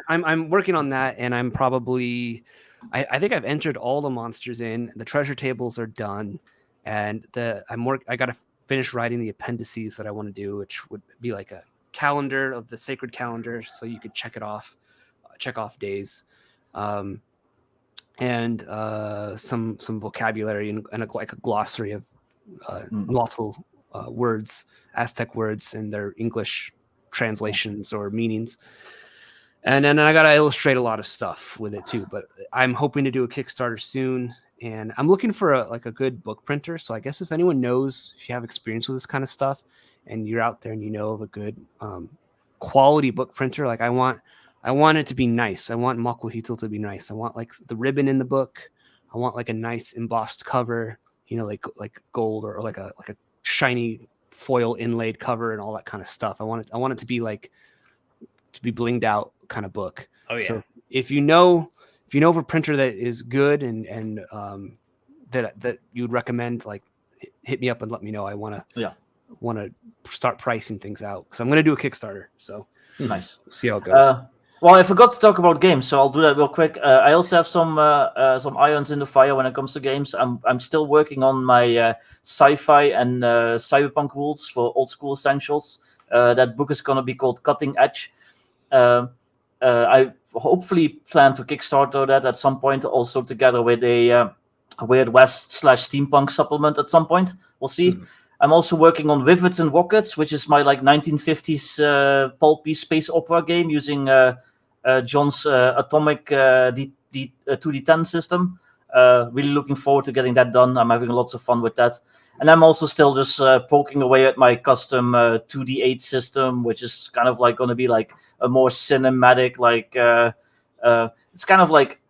I'm working on that, and I'm probably I think I've entered all the monsters in. The treasure tables are done, and I got to finish writing the appendices that I want to do, which would be like a calendar of the sacred calendar, so you could check off days, and some vocabulary and like a glossary of multiple words, Aztec words, and their English translations or meanings. And then I got to illustrate a lot of stuff with it too. But I'm hoping to do a Kickstarter soon, and I'm looking for a good book printer. So I guess if anyone knows, if you have experience with this kind of stuff, and you're out there and you know of a good quality book printer, like I want it to be nice. I want Mokahitl to be nice. I want like the ribbon in the book. I want like a nice embossed cover, like gold or like a shiny foil inlaid cover and all that kind of stuff. I want it to be like to be blinged out kind of book. Oh yeah. So if you know of a printer that is good and that you would recommend, like hit me up and let me know. I want to start pricing things out because I'm going to do a Kickstarter. So nice. We'll see how it goes. Well, I forgot to talk about games, so I'll do that real quick. I also have some irons in the fire when it comes to games. I'm still working on my sci-fi and cyberpunk rules for Old School Essentials. That book is going to be called Cutting Edge. I hopefully plan to Kickstarter that at some point, also together with a Weird West / steampunk supplement at some point. We'll see. Mm-hmm. I'm also working on Rivets and Rockets, which is my like 1950s pulpy space opera game using John's atomic 2D10 system. Really looking forward to getting that done. I'm having lots of fun with that. And I'm also still just poking away at my custom 2D8 system, which is kind of like going to be like a more cinematic, like it's kind of like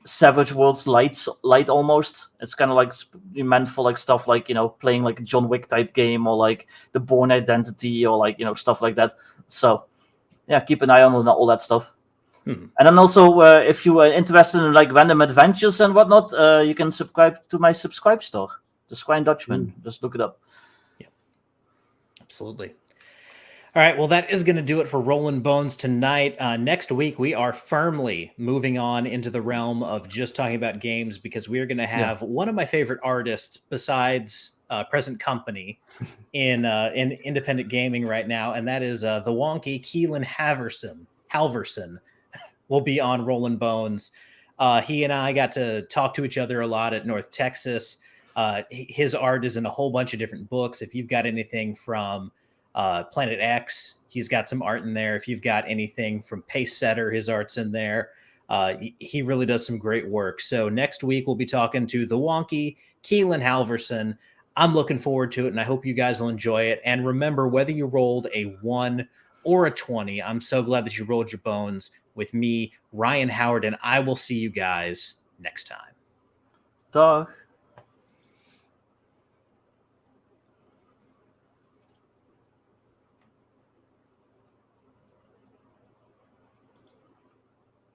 Savage Worlds light almost. It's kind of like meant for like stuff like, playing like a John Wick type game or like the Bourne Identity or like, stuff like that. So yeah, keep an eye on all that stuff. And then also, if you are interested in like random adventures and whatnot, you can subscribe to my Subscribe store, The Squine Dutchman. Just look it up. Yeah, absolutely. All right, well, that is going to do it for Rollin Bones tonight. Next week, we are firmly moving on into the realm of just talking about games because we are going to have one of my favorite artists besides present company in independent gaming right now, and that is the wonky Keelan Halverson will be on Rollin Bones. He and I got to talk to each other a lot at North Texas. His art is in a whole bunch of different books. If you've got anything from Planet X, he's got some art in there. If you've got anything from Pace Setter, his art's in there. He really does some great work. So next week, we'll be talking to the wonky Keelan Halverson. I'm looking forward to it, and I hope you guys will enjoy it. And remember, whether you rolled a 1 or a 20, I'm so glad that you rolled your bones with me, Ryan Howard, and I will see you guys next time. Dag.